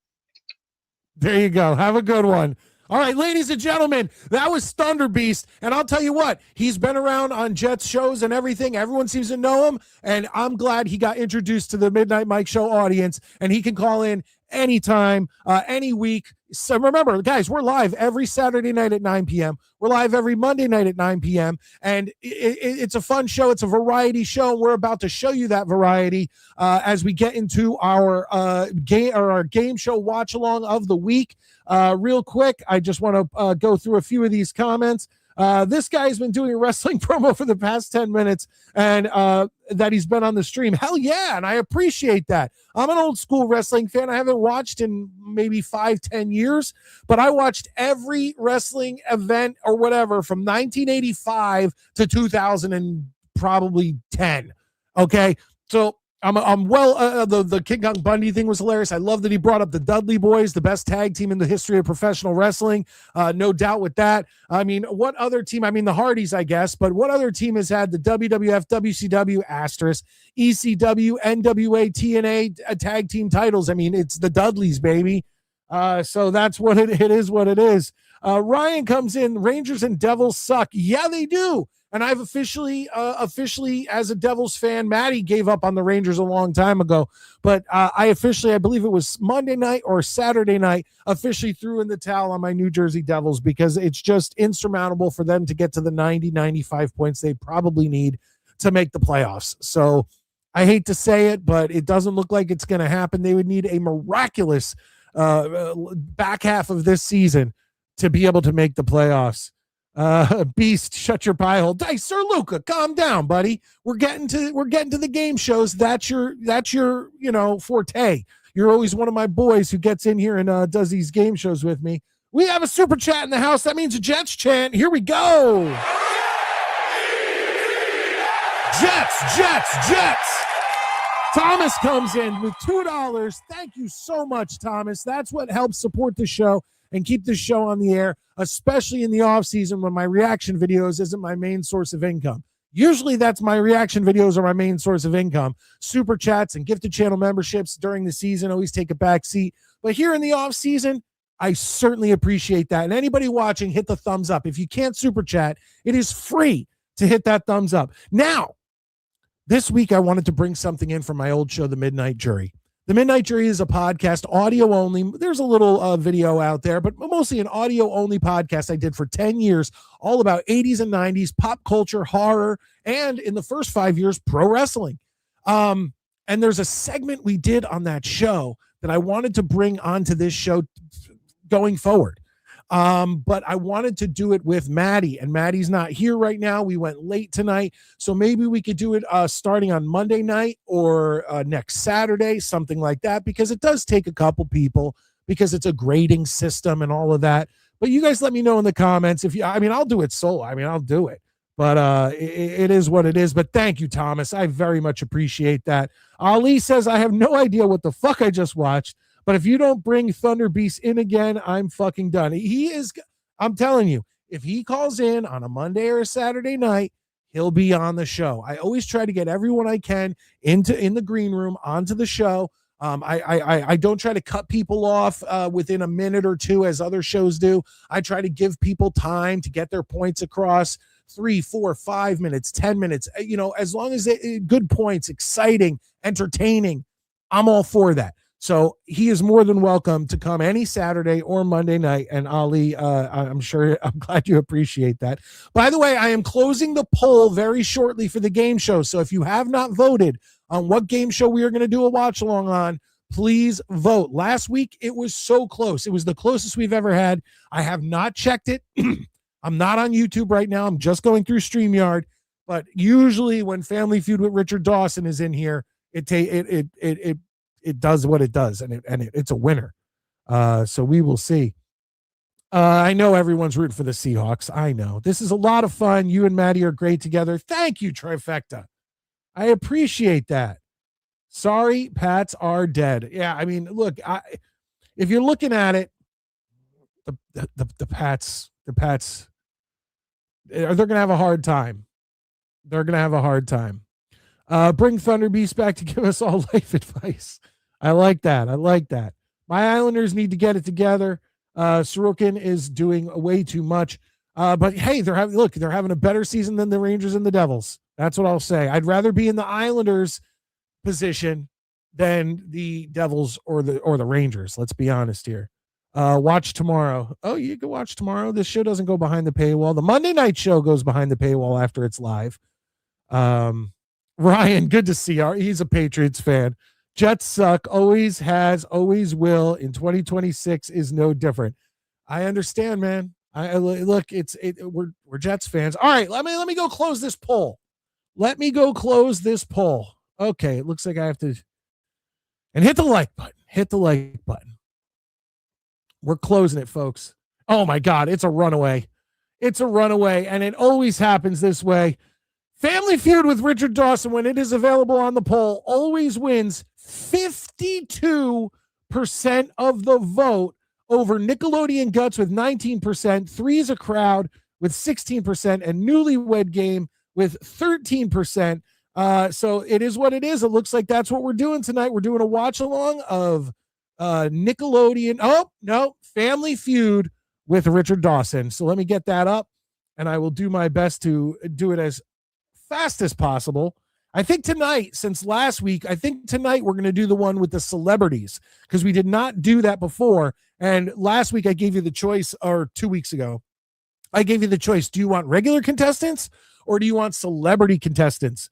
S1: There you go. Have a good one. All right, ladies and gentlemen, that was Thunderbeast. And I'll tell you what, he's been around on Jets shows and everything. Everyone seems to know him. And I'm glad he got introduced to the Midnight Mike Show audience. And he can call in anytime, any week. So remember, guys, we're live every Saturday night at 9 p.m. We're live every Monday night at 9 p.m. And it's a fun show. It's a variety show. We're about to show you that variety as we get into our game show watch along of the week. Real quick, I just want to go through a few of these comments. This guy's been doing a wrestling promo for the past 10 minutes, and that he's been on the stream. Hell yeah, and I appreciate that. I'm an old school wrestling fan. I haven't watched in maybe 5-10 years, but I watched every wrestling event or whatever from 1985 to 2000 and probably 10. Okay, so I'm well. The King Kong Bundy thing was hilarious. I love that he brought up the Dudley Boys, the best tag team in the history of professional wrestling. No doubt with that. I mean, what other team? I mean, the Hardys, I guess, but what other team has had the WWF, WCW, asterisk, ECW, NWA, TNA tag team titles? I mean, it's the Dudleys, baby. So that's what it is. What it is. Ryan comes in. Rangers and Devils suck. Yeah, they do. And I've officially, as a Devils fan, Maddie gave up on the Rangers a long time ago. But I believe it was Monday night or Saturday night, officially threw in the towel on my New Jersey Devils because it's just insurmountable for them to get to the 90, 95 points they probably need to make the playoffs. So I hate to say it, but it doesn't look like it's going to happen. They would need a miraculous back half of this season to be able to make the playoffs. Beast, shut your pie hole. Hey, Sir Luca, calm down, buddy. We're getting to the game shows. That's your forte. You're always one of my boys who gets in here and does these game shows with me. We have a super chat in the house. That means a Jets chant. Here we go. Jets. Thomas comes in with $2. Thank you so much, Thomas. That's what helps support the show and keep the show on the air, especially in the off season when my reaction videos isn't my main source of income. Usually that's my reaction videos are my main source of income. Super chats and gifted channel memberships during the season always take a back seat. But here in the off season, I certainly appreciate that. And anybody watching, hit the thumbs up. If you can't super chat, it is free to hit that thumbs up. Now, this week, I wanted to bring something in from my old show, The Midnight Jury. The Midnight Jury is a podcast, audio only. There's a little video out there, but mostly an audio only podcast I did for 10 years, all about 80s and 90s, pop culture, horror, and in the first 5 years, pro wrestling. And there's a segment we did on that show that I wanted to bring onto this show going forward. But I wanted to do it with Maddie, and Maddie's not here right now. We went late tonight, so maybe we could do it starting on Monday night or next Saturday, something like that, because it does take a couple people because it's a grading system and all of that. But you guys let me know in the comments I'll do it solo. I'll do it, but it is what it is. But thank you, Thomas. I very much appreciate that. Ali says, I have no idea what the fuck I just watched. But if you don't bring Thunderbeast in again, I'm fucking done. I'm telling you, if he calls in on a Monday or a Saturday night, he'll be on the show. I always try to get everyone I can in the green room onto the show. I don't try to cut people off within a minute or two as other shows do. I try to give people time to get their points across. 3, 4, 5 minutes, 10 minutes, as long as good points, exciting, entertaining, I'm all for that. So he is more than welcome to come any Saturday or Monday night. And Ali, I'm glad you appreciate that. By the way, I am closing the poll very shortly for the game show. So if you have not voted on what game show we are going to do a watch along on, please vote. Last week, it was so close. It was the closest we've ever had. I have not checked it. I'm not on YouTube right now. I'm just going through StreamYard. But usually when Family Feud with Richard Dawson is in here, it does what it does, and it's a winner. So we will see. I know everyone's rooting for the Seahawks. I know. This is a lot of fun. You and Maddie are great together. Thank you, Trifecta. I appreciate that. Sorry, Pats are dead. Yeah, look, if you're looking at it, the Pats, they're going to have a hard time. They're going to have a hard time. Bring Thunderbeast back to give us all life advice. I like that. My Islanders need to get it together. Sorokin is doing way too much. But hey, they're having a better season than the Rangers and the Devils. That's what I'll say. I'd rather be in the Islanders position than the Devils or the Rangers. Let's be honest here. Watch tomorrow. Oh, you can watch tomorrow. This show doesn't go behind the paywall. The Monday night show goes behind the paywall after it's live. Ryan, good to see you. He's a Patriots fan. Jets suck. Always has, always will. In 2026 is no different. I understand, man. Look, we're Jets fans. All right, let me go close this poll. Okay, it looks like I have to. And hit the like button. We're closing it, folks. Oh my God, it's a runaway. And it always happens this way. Family Feud with Richard Dawson, when it is available on the poll, always wins 52% of the vote over Nickelodeon Guts with 19%, Three's a Crowd with 16%, and Newlywed Game with 13%. So it is what it is. It looks like that's what we're doing tonight. We're doing a watch along of Nickelodeon. Oh, no, Family Feud with Richard Dawson. So let me get that up. and I will do my best to do it as fast as possible. I think tonight, since last week, I think tonight we're going to do the one with the celebrities because we did not do that before. And last week I gave you the choice, or 2 weeks ago, I gave you the choice. Do you want regular contestants or do you want celebrity contestants?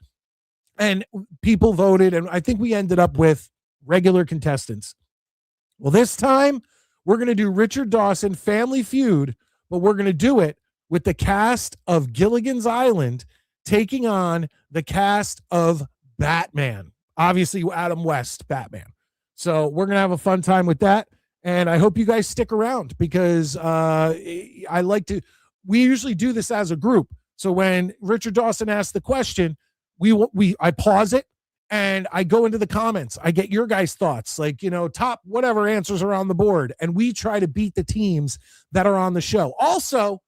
S1: And people voted, and I think we ended up with regular contestants. Well, this time we're going to do Richard Dawson Family Feud, but we're going to do it with the cast of Gilligan's Island taking on the cast of Batman. Obviously, Adam West, Batman. So we're going to have a fun time with that. And I hope you guys stick around because I like to, we usually do this as a group. So when Richard Dawson asks the question, I pause it and I go into the comments. I get your guys' thoughts, like, top whatever answers are on the board. And we try to beat the teams that are on the show. Also,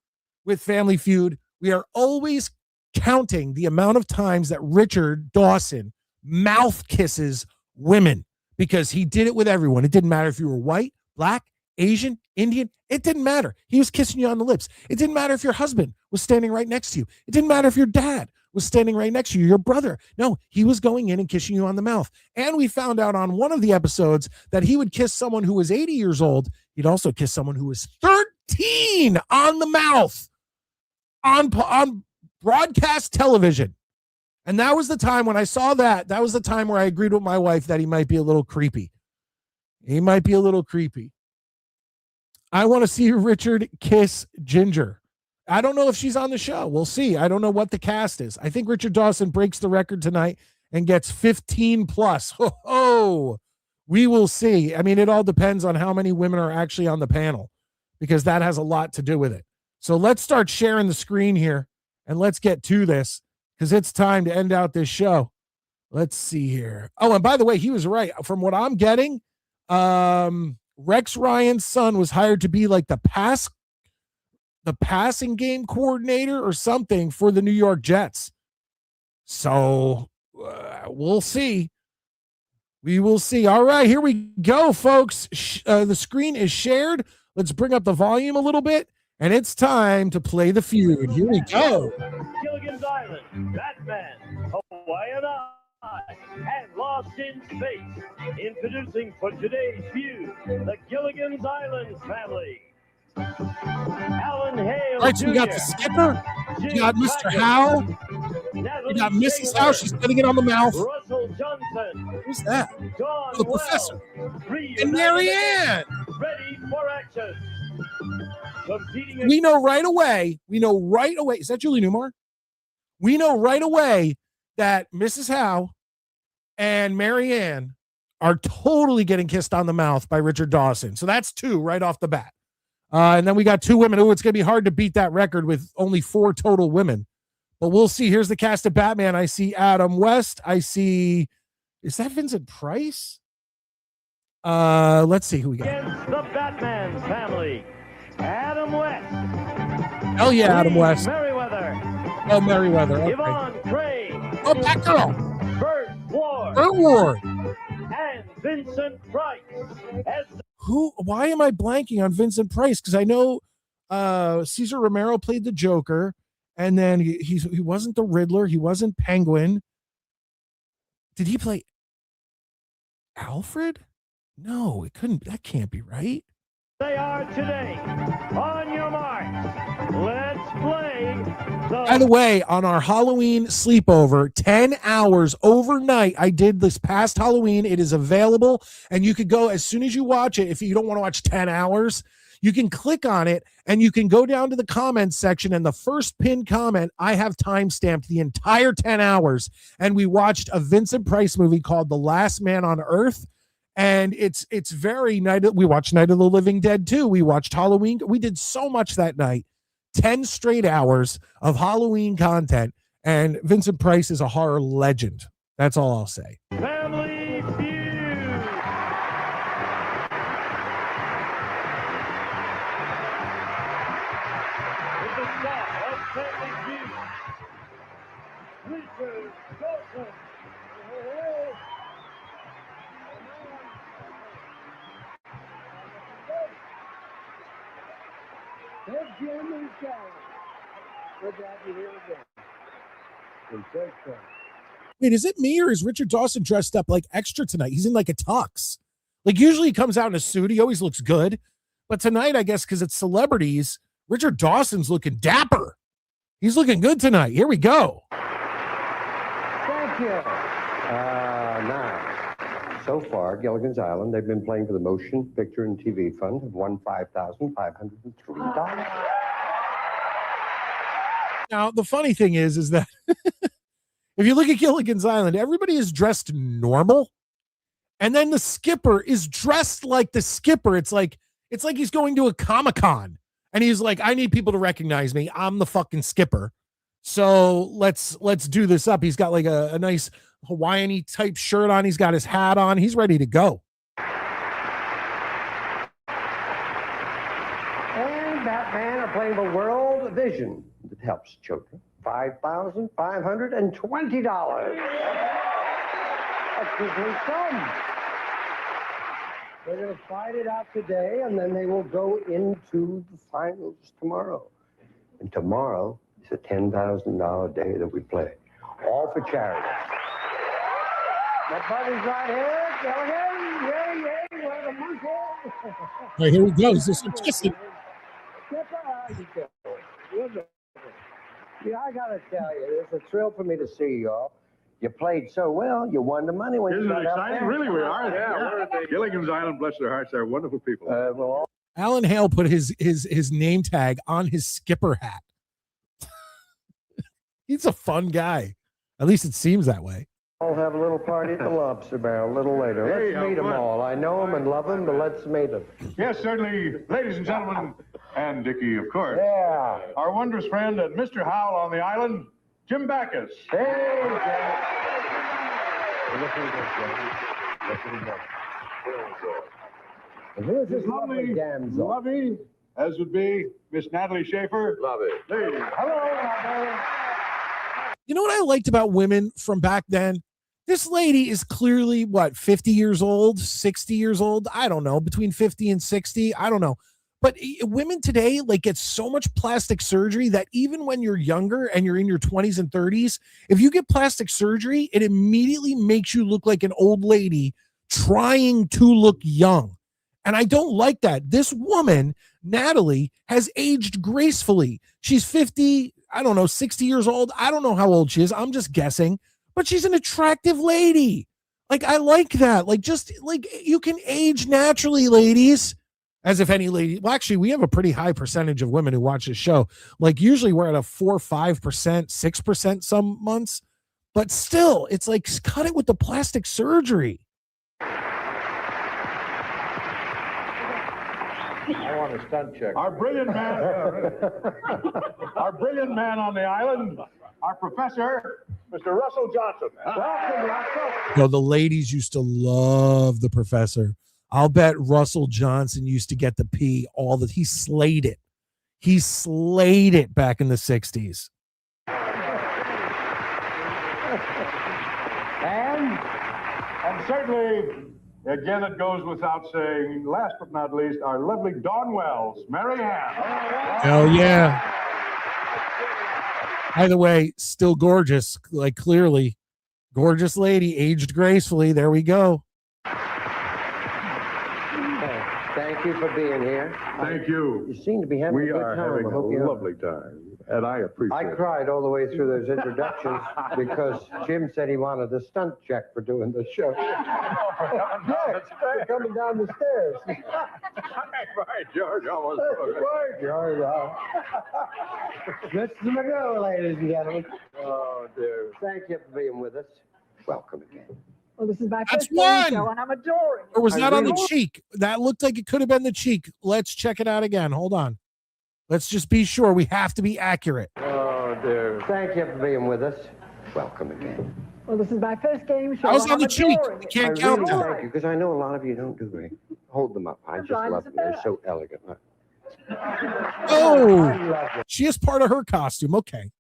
S1: with Family Feud, we are always counting the amount of times that Richard Dawson mouth kisses women because he did it with everyone. It didn't matter if you were white, black, Asian, Indian. It didn't matter. He was kissing you on the lips. It didn't matter if your husband was standing right next to you. It didn't matter if your dad was standing right next to you, your brother. No, he was going in and kissing you on the mouth. And we found out on one of the episodes that he would kiss someone who was 80 years old. He'd also kiss someone who was 13 on the mouth on broadcast television. And that was the time when I saw that. That was the time where I agreed with my wife that he might be a little creepy. He might be a little creepy. I want to see Richard kiss Ginger. I don't know if she's on the show. We'll see. I don't know what the cast is. I think Richard Dawson breaks the record tonight and gets 15 plus. Oh, we will see. I mean, it all depends on how many women are actually on the panel because that has a lot to do with it. So let's start sharing the screen here and let's get to this because it's time to end out this show. Let's see here. Oh, and by the way, he was right. From what I'm getting, Rex Ryan's son was hired to be like the passing game coordinator or something for the New York Jets. So we'll see. We will see. All right, here we go, folks. The screen is shared. Let's bring up the volume a little bit. And it's time to play the feud. Here we go.
S6: Gilligan's Island, Batman, Hawaiian Eye, and Lost in Space. Introducing for today's feud, the Gilligan's Island family. Alan Hale.
S1: All right, so we got the skipper. We got Mr. Howe. We got Mrs. Howe. She's putting it on the mouth.
S6: Russell Johnson.
S1: Who's that?
S6: Dawn
S1: The professor.
S6: Wells,
S1: And Marianne.
S6: ready for action.
S1: We know right away. Is that Julie Newmar? We know right away that Mrs. Howe and Marianne are totally getting kissed on the mouth by Richard Dawson. So that's 2 right off the bat. And then we got 2 women. Oh, it's going to be hard to beat that record with only 4 total women. But we'll see. Here's the cast of Batman. I see Adam West. I see, is that Vincent Price? Let's see who we got.
S6: Against the Batman family. Adam West.
S1: Hell yeah, Adam West.
S6: Merriweather.
S1: Oh, Merriweather. Okay.
S6: Yvonne Craig.
S1: Oh, Batgirl.
S6: Burt Ward.
S1: Burt Ward.
S6: And Vincent Price.
S1: Why am I blanking on Vincent Price? Because I know Cesar Romero played the Joker, and then he wasn't the Riddler. He wasn't Penguin. Did he play Alfred? No, it couldn't. That can't be right.
S6: They are today. On your marks. Let's play.
S1: By the way, on our Halloween sleepover, 10 hours overnight, I did this past Halloween. It is available, and you could go as soon as you watch it. If you don't want to watch 10 hours, you can click on it, and you can go down to the comments section, and the first pinned comment, I have time-stamped the entire 10 hours, and we watched a Vincent Price movie called The Last Man on Earth. And it's very we watched Night of the Living Dead too. We watched Halloween. We did so much that night. 10 straight hours of Halloween content. And Vincent Price is a horror legend. That's all I'll say.
S6: Family Feud. With the star of Family Feud, Richard Dawson.
S7: Good to have you here again. In church,
S1: Wait, is it me or is Richard Dawson dressed up like extra tonight? He's in like a tux. Like usually he comes out in a suit. He always looks good. But tonight, I guess because it's celebrities, Richard Dawson's looking dapper. He's looking good tonight. Here we go.
S7: thank you. Now, so far, Gilligan's Island, they've been playing for the Motion Picture and TV Fund, have won $5,503.
S1: Now, the funny thing is that if you look at Gilligan's Island, everybody is dressed normal. And then the skipper is dressed like the skipper. It's like he's going to a Comic-Con. And he's like, I need people to recognize me. I'm the fucking skipper. So let's do this up. He's got like a nice Hawaiian-y type shirt on. He's got his hat on. He's ready to go.
S7: And Batman are playing the World Vision that helps children. $5,520. That's a good sum. They're going to fight it out today, and then they will go into the finals tomorrow. And tomorrow is a $10,000 day that we play, all for charity. My buddy's right here, Gilligan. Yay, yay, what a monkey.
S1: All right, here we go. Is this interesting?
S7: Yeah, I gotta tell you, it's a thrill for me to see y'all. You played so well, you won the money when
S8: Isn't
S7: you
S8: it
S7: got up
S8: exciting?
S7: there.
S8: Really, we are. Yeah. Gilligan's Island, bless their hearts, they're wonderful people.
S7: Well,
S1: Alan Hale put his name tag on his skipper hat. He's a fun guy. At least it seems that way.
S7: I'll have a little party at the Lobster Barrel a little later.
S8: Hey,
S7: Let's meet them
S8: fun.
S7: all. I know them and love them, but let's meet them.
S8: Yes, certainly, ladies and gentlemen, and Dickie, of course.
S7: Yeah.
S8: Our wondrous friend and Mr. Howell on the island, Jim Backus.
S7: Hey, Jack. Listen to this, Jack. And who is this lovely damsel?
S8: lovely, as would be Miss Natalie Schaefer. Lovely. Hey.
S7: Hello, lovely.
S1: You know what I liked about women from back then? This lady is clearly, 50 years old, 60 years old? I don't know. Between 50 and 60? I don't know. But women today, get so much plastic surgery that even when you're younger and you're in your 20s and 30s, if you get plastic surgery, it immediately makes you look like an old lady trying to look young. And I don't like that. This woman, Natalie, has aged gracefully. She's 50, 60 years old. I don't know how old she is. I'm just guessing. But she's an attractive lady. I like that. You can age naturally, ladies. As if any lady, well, actually, we have a pretty high percentage of women who watch this show. Usually we're at a 4, 5%, 6% some months. But still, it's cut it with the plastic surgery.
S7: I want a stunt check.
S8: Our brilliant man, on the island, our professor, Mr. Russell Johnson.
S7: Welcome, Russell.
S1: The ladies used to love the professor. I'll bet Russell Johnson used to get the P he slayed it. He slayed it back in the 60s.
S8: And certainly, again, it goes without saying, last but not least, our lovely Dawn Wells, Mary Ann.
S1: Hell yeah. By the way, still gorgeous. Clearly, gorgeous lady, aged gracefully. There we go.
S7: Thank you for being here.
S8: Thank you.
S7: You seem to be having a
S8: We
S7: good
S8: are
S7: time.
S8: having
S7: I
S8: a
S7: hope you
S8: lovely time, and I appreciate
S7: I
S8: it.
S7: cried all the way through those introductions because Jim said he wanted a stunt check for doing the show. Yeah, coming down the stairs.
S8: Right, George, almost.
S7: Right, George. Mr. McGill, ladies and gentlemen.
S8: Oh, dear.
S7: Thank you for being with us. Welcome again.
S9: Well, this is my
S1: That's
S9: first game
S1: one.
S9: show, and I'm adoring it.
S1: Or was
S7: I
S1: that on the
S7: really-
S1: cheek? That looked like it could have been the cheek. Let's check it out again. Hold on. Let's just be sure. We have to be accurate.
S8: Oh, dear.
S7: Thank you for being with us. Welcome again.
S9: Well, this is my first game show.
S1: I was
S9: and
S1: on the
S9: I'm
S1: cheek.
S9: adoring
S1: You
S9: it.
S1: can't
S7: I
S1: count
S7: really
S1: that.
S7: thank you, because I know a lot of you don't do great. Hold them up. I just
S9: trying
S7: love
S9: to
S7: them. They're
S9: best.
S7: so elegant.
S1: Oh,
S7: I love them.
S1: she is part of her costume. Okay.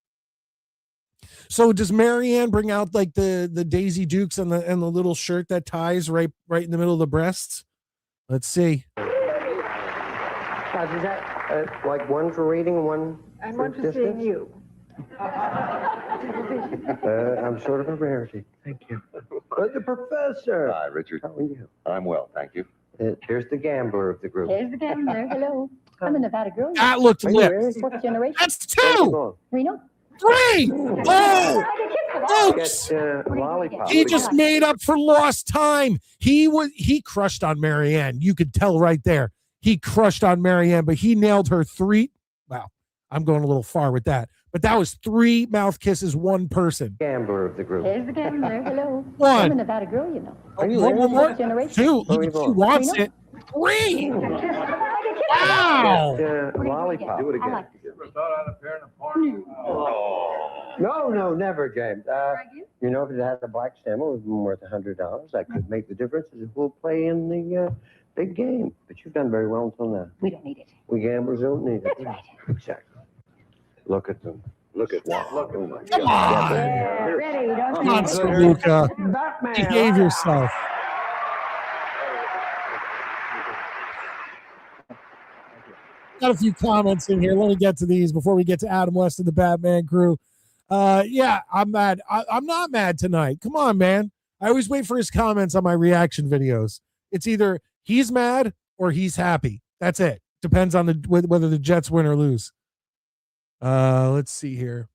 S1: So does Marianne bring out the Daisy Dukes and the little shirt that ties right in the middle of the breasts? Let's see.
S7: Now, is that one for reading and one
S9: And
S7: for
S9: one for
S7: distance?
S9: seeing you.
S7: I'm sort of a rarity. Thank you. The professor.
S10: Hi, Richard.
S7: How are you?
S10: I'm well, thank you.
S7: Here's the gambler of the group.
S9: There's the gambler. Hello. I'm a Nevada girl.
S1: That looked
S7: Are you
S1: lit.
S7: really?
S9: Fourth generation.
S1: That's
S7: Where you
S1: two.
S7: going?
S9: Reno.
S1: Three. Oh, folks.
S7: Get lollipop.
S1: He just made up for lost time. He crushed on Marianne. You could tell right there. He crushed on Marianne, but he nailed her three. Wow, I'm going a little far with that. But that was 3 mouth kisses, one person.
S7: Gambler of the group.
S9: There's the gambler. Hello.
S1: One.
S9: I'm a Nevada girl, you know.
S7: Are you
S1: One
S7: really?
S1: more.
S9: Fourth generation.
S1: 2.
S7: Where you
S1: He
S7: going?
S1: wants
S9: Reno?
S1: it. 3.
S7: Wow.
S1: Wow.
S7: Lollipop.
S10: Do it again.
S8: Ever thought I'd appear in a porn?
S7: No, never, James. You know, if it had a black stem, it would have been worth $100. I could make the difference as who'll play in the big game. But you've done very well until now.
S9: We don't need it.
S7: We gamblers don't need it.
S9: That's right.
S7: Exactly. Look at them. Look at wow. Look at them.
S1: Come on.
S9: Yeah, ready, don't
S1: Come on, Sir Luca. Behave yourself. Got a few comments in here. Let me get to these before we get to Adam West and the Batman crew. Yeah, I'm mad. I'm not mad tonight. Come on, man. I always wait for his comments on my reaction videos. It's either he's mad or he's happy. That's it. Depends on whether the Jets win or lose. Let's see here.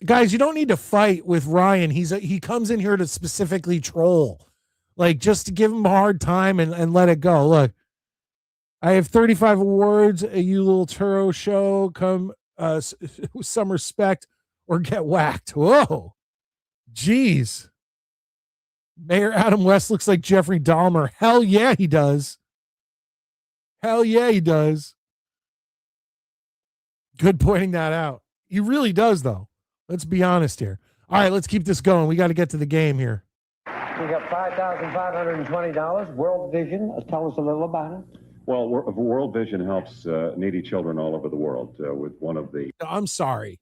S1: Guys, you don't need to fight with Ryan. He comes in here to specifically troll. Like, just to give him a hard time and let it go. Look, I have 35 awards. You little Turo show. Come some respect or get whacked. Whoa. Jeez. Mayor Adam West looks like Jeffrey Dahmer. Hell yeah, he does. Hell yeah, he does. Good pointing that out. He really does, though. Let's be honest here. All right, let's keep this going. We got to get to the game here.
S7: We got $5,520. World Vision. Tell us a little about it.
S8: Well, World Vision helps needy children all over the world with one of the...
S1: I'm sorry.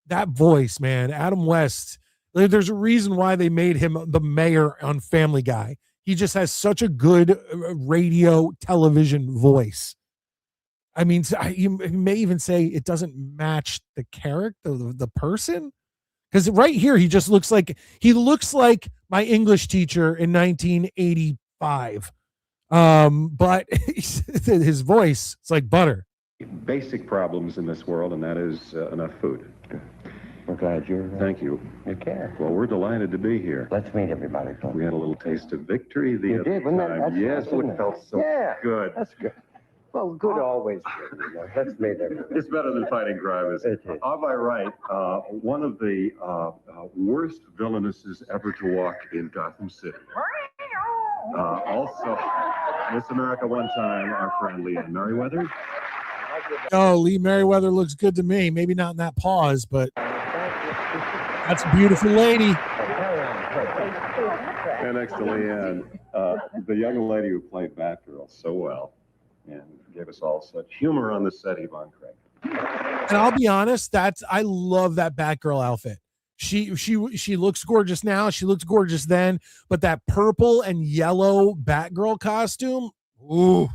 S1: That voice, man. Adam West. There's a reason why they made him the mayor on Family Guy. He just has such a good radio, television voice. I mean, you may even say it doesn't match the character, the person. Because right here, he just looks like my English teacher in 1985. But his voice, it's like butter.
S8: basic problems in this world, and that is enough food.
S7: We're glad you're...
S8: Thank you.
S7: You care.
S8: Well, we're delighted to be here.
S7: Let's meet everybody.
S8: We had a little taste of victory the other
S7: did, wasn't
S8: time. Yes, it felt so good.
S7: That's good. Well, good always good. You know. Let's meet everybody.
S8: It's better than fighting crime, isn't it? Am I right? One of the worst villainesses ever to walk in Gotham City. Also, Miss America one time, our friend Leanne Merriweather.
S1: Oh, Lee Merriweather looks good to me. Maybe not in that pause, but that's a beautiful lady.
S8: And next to Leanne, the young lady who played Batgirl so well and gave us all such humor on the set, Yvonne Craig.
S1: And I'll be honest, I love that Batgirl outfit. She looks gorgeous now. She looked gorgeous then, but that purple and yellow Batgirl costume, ooh.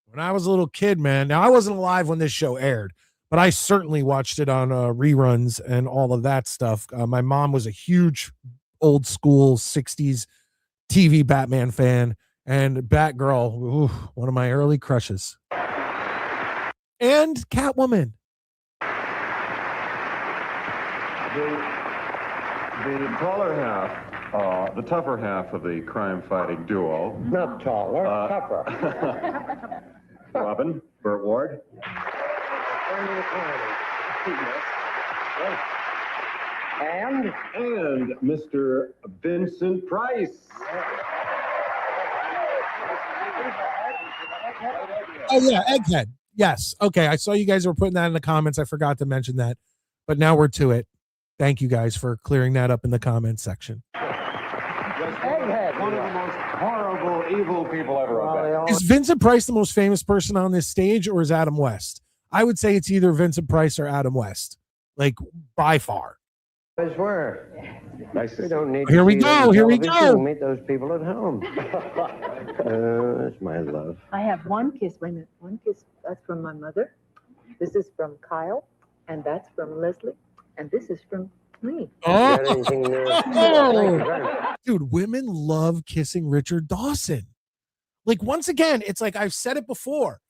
S1: When I was a little kid, man. Now I wasn't alive when this show aired, but I certainly watched it on reruns and all of that stuff. My mom was a huge old school 60s TV Batman fan, and Batgirl, ooh, one of my early crushes. And Catwoman.
S8: The taller half, the tougher half of the crime-fighting duo.
S7: Not taller, tougher.
S8: Robin, Burt Ward.
S7: And
S8: Mr. Vincent Price.
S1: Oh, yeah, Egghead. Yes. Okay, I saw you guys were putting that in the comments. I forgot to mention that, but now we're to it. Thank you guys for clearing that up in the comments section.
S7: Egghead.
S8: One of the most horrible, evil people ever.
S1: Is Vincent Price the most famous person on this stage, or is Adam West? I would say it's either Vincent Price or Adam West, like by far.
S7: I swear.
S8: Nice.
S7: We don't need
S1: Here
S7: to
S1: we
S7: see
S1: go,
S7: them on
S1: here we
S7: television.
S1: go.
S7: Meet those people at home. That's my love.
S9: I have one kiss. Wait a minute. One kiss. That's from my mother. This is from Kyle. And that's from Leslie. And this is from me.
S1: Oh,
S7: Got anything there? Thank you very much.
S1: dude, women love kissing Richard Dawson. Like, once again, it's like I've said it before.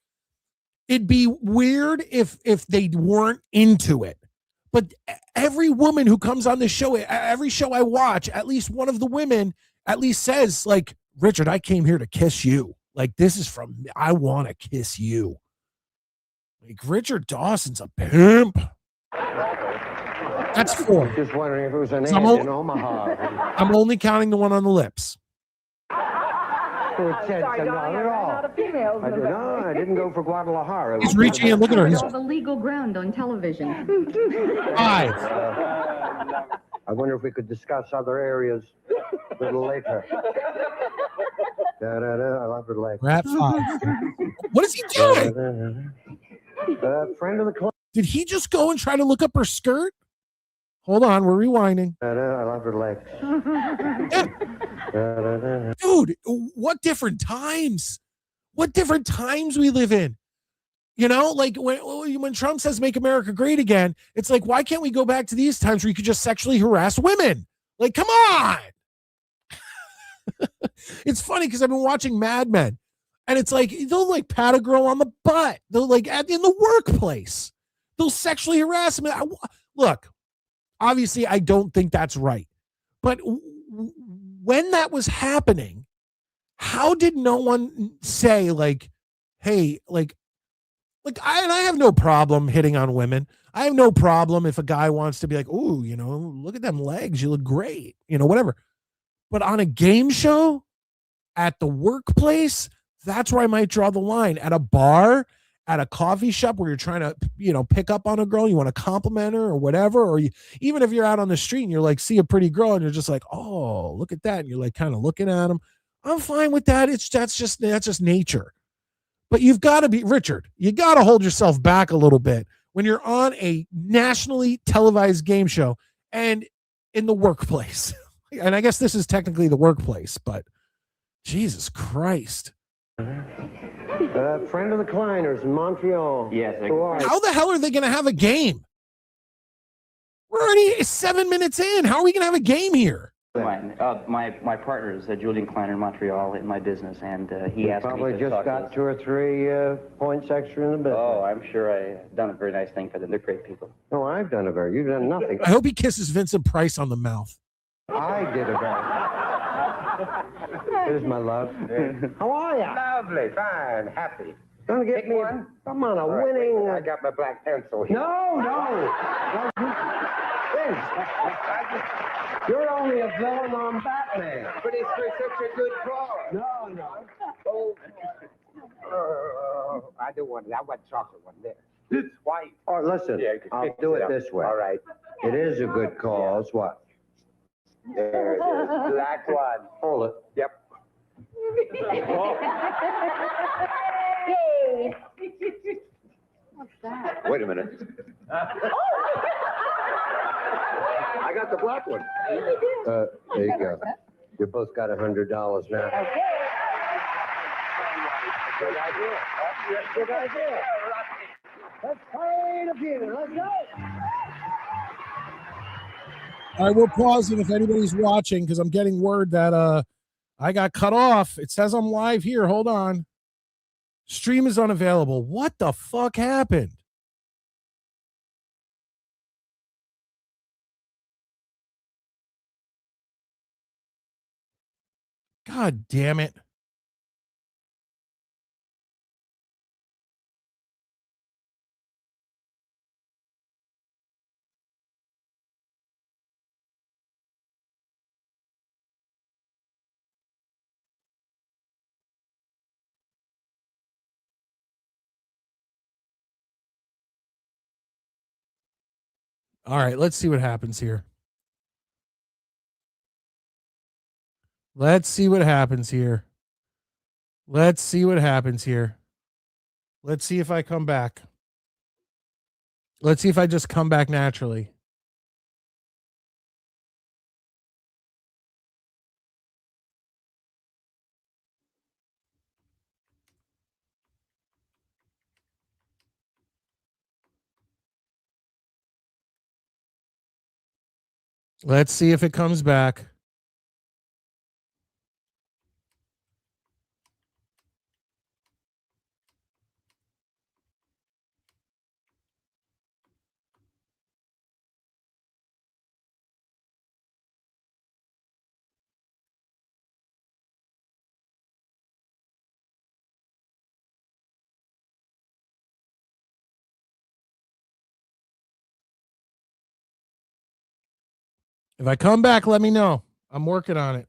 S1: It'd be weird if they weren't into it. But every woman who comes on this show, every show I watch, at least one of the women at least says, like, Richard, I came here to kiss you. Like, this is from me. I want to kiss you. Like, Richard Dawson's a pimp. That's 4.
S7: Just wondering if it was an
S1: So
S7: ad in Omaha.
S1: I'm only counting the one on the lips.
S7: Oh, it said
S9: Sorry,
S7: not
S9: darling,
S7: at
S9: I ran
S7: all.
S9: out of females
S7: I
S9: in the
S7: did, no, I didn't go for Guadalajara.
S1: He's reaching in. Look at her. He's
S9: It's a legal ground on television.
S1: 5.
S7: I wonder if we could discuss other areas a little later. Da-da-da, I love her legs.
S1: We're at 5. What is he doing?
S7: Friend of the club.
S1: Did he just go and try to look up her skirt? Hold on, we're rewinding.
S7: I love her legs.
S1: Dude, what different times? What different times we live in? You know, like when Trump says make America great again, it's like, why can't we go back to these times where you could just sexually harass women? Like, come on. It's funny because I've been watching Mad Men, and it's like they'll like pat a girl on the butt. They'll like in the workplace. They'll sexually harass them. Look, obviously, I don't think that's right. But when that was happening, how did no one say, like, hey, I have no problem hitting on women. I have no problem if a guy wants to be like, ooh, you know, look at them legs. You look great, you know, whatever. But on a game show, at the workplace, that's where I might draw the line. At a bar, at a coffee shop where you're trying to, you know, pick up on a girl, you want to compliment her or whatever, or even if you're out on the street and you're like, see a pretty girl and you're just like, oh, look at that. And you're like kind of looking at them. I'm fine with that. That's just nature. But you've got to be, Richard, you got to hold yourself back a little bit when you're on a nationally televised game show and in the workplace. And I guess this is technically the workplace, but Jesus Christ.
S7: Friend of the Kleiners in Montreal.
S10: Yes.
S1: How the hell are they going to have a game? We're already 7 minutes in. How are we going to have a game here?
S10: My partner is Julian Kleiner in Montreal in my business, and he asked
S7: Probably
S10: me to
S7: just
S10: talk
S7: got
S10: to
S7: 2 or 3 points extra in the business.
S10: Oh, I'm sure I've done a very nice thing for them. They're great people.
S7: No, I've done you've done nothing.
S1: I hope he kisses Vincent Price on the mouth.
S7: I did a very. Here's my love. How are you?
S11: Lovely, fine, happy.
S7: Gonna get me
S11: one?
S7: Come on, a winning.
S11: I got my black pencil here.
S7: No. You're only a villain on Batman.
S11: But it's for such a good cause.
S7: No.
S11: Oh, I do want chocolate one there. It's white.
S7: Oh, listen,
S11: Yeah, you can
S7: I'll
S11: fix
S7: do
S11: it
S7: it
S11: up.
S7: this way.
S11: All right.
S7: It is a good cause. What?
S11: There it is. Black one.
S7: Hold it.
S11: Yep.
S9: Yay! What's that?
S11: Wait a minute. I got the black one.
S7: There you go. You both got $100 now.
S11: Good idea.
S7: Good idea. Let's play the theater. Let's go.
S1: All right, we're pausing if anybody's watching because I'm getting word that I got cut off. It says I'm live here. Hold on. Stream is unavailable. What the fuck happened? God damn it. All right, let's see what happens here. Let's see what happens here. Let's see what happens here. Let's see if I come back. Let's see if I just come back naturally. Let's see if it comes back. If I come back, let me know. I'm working on it.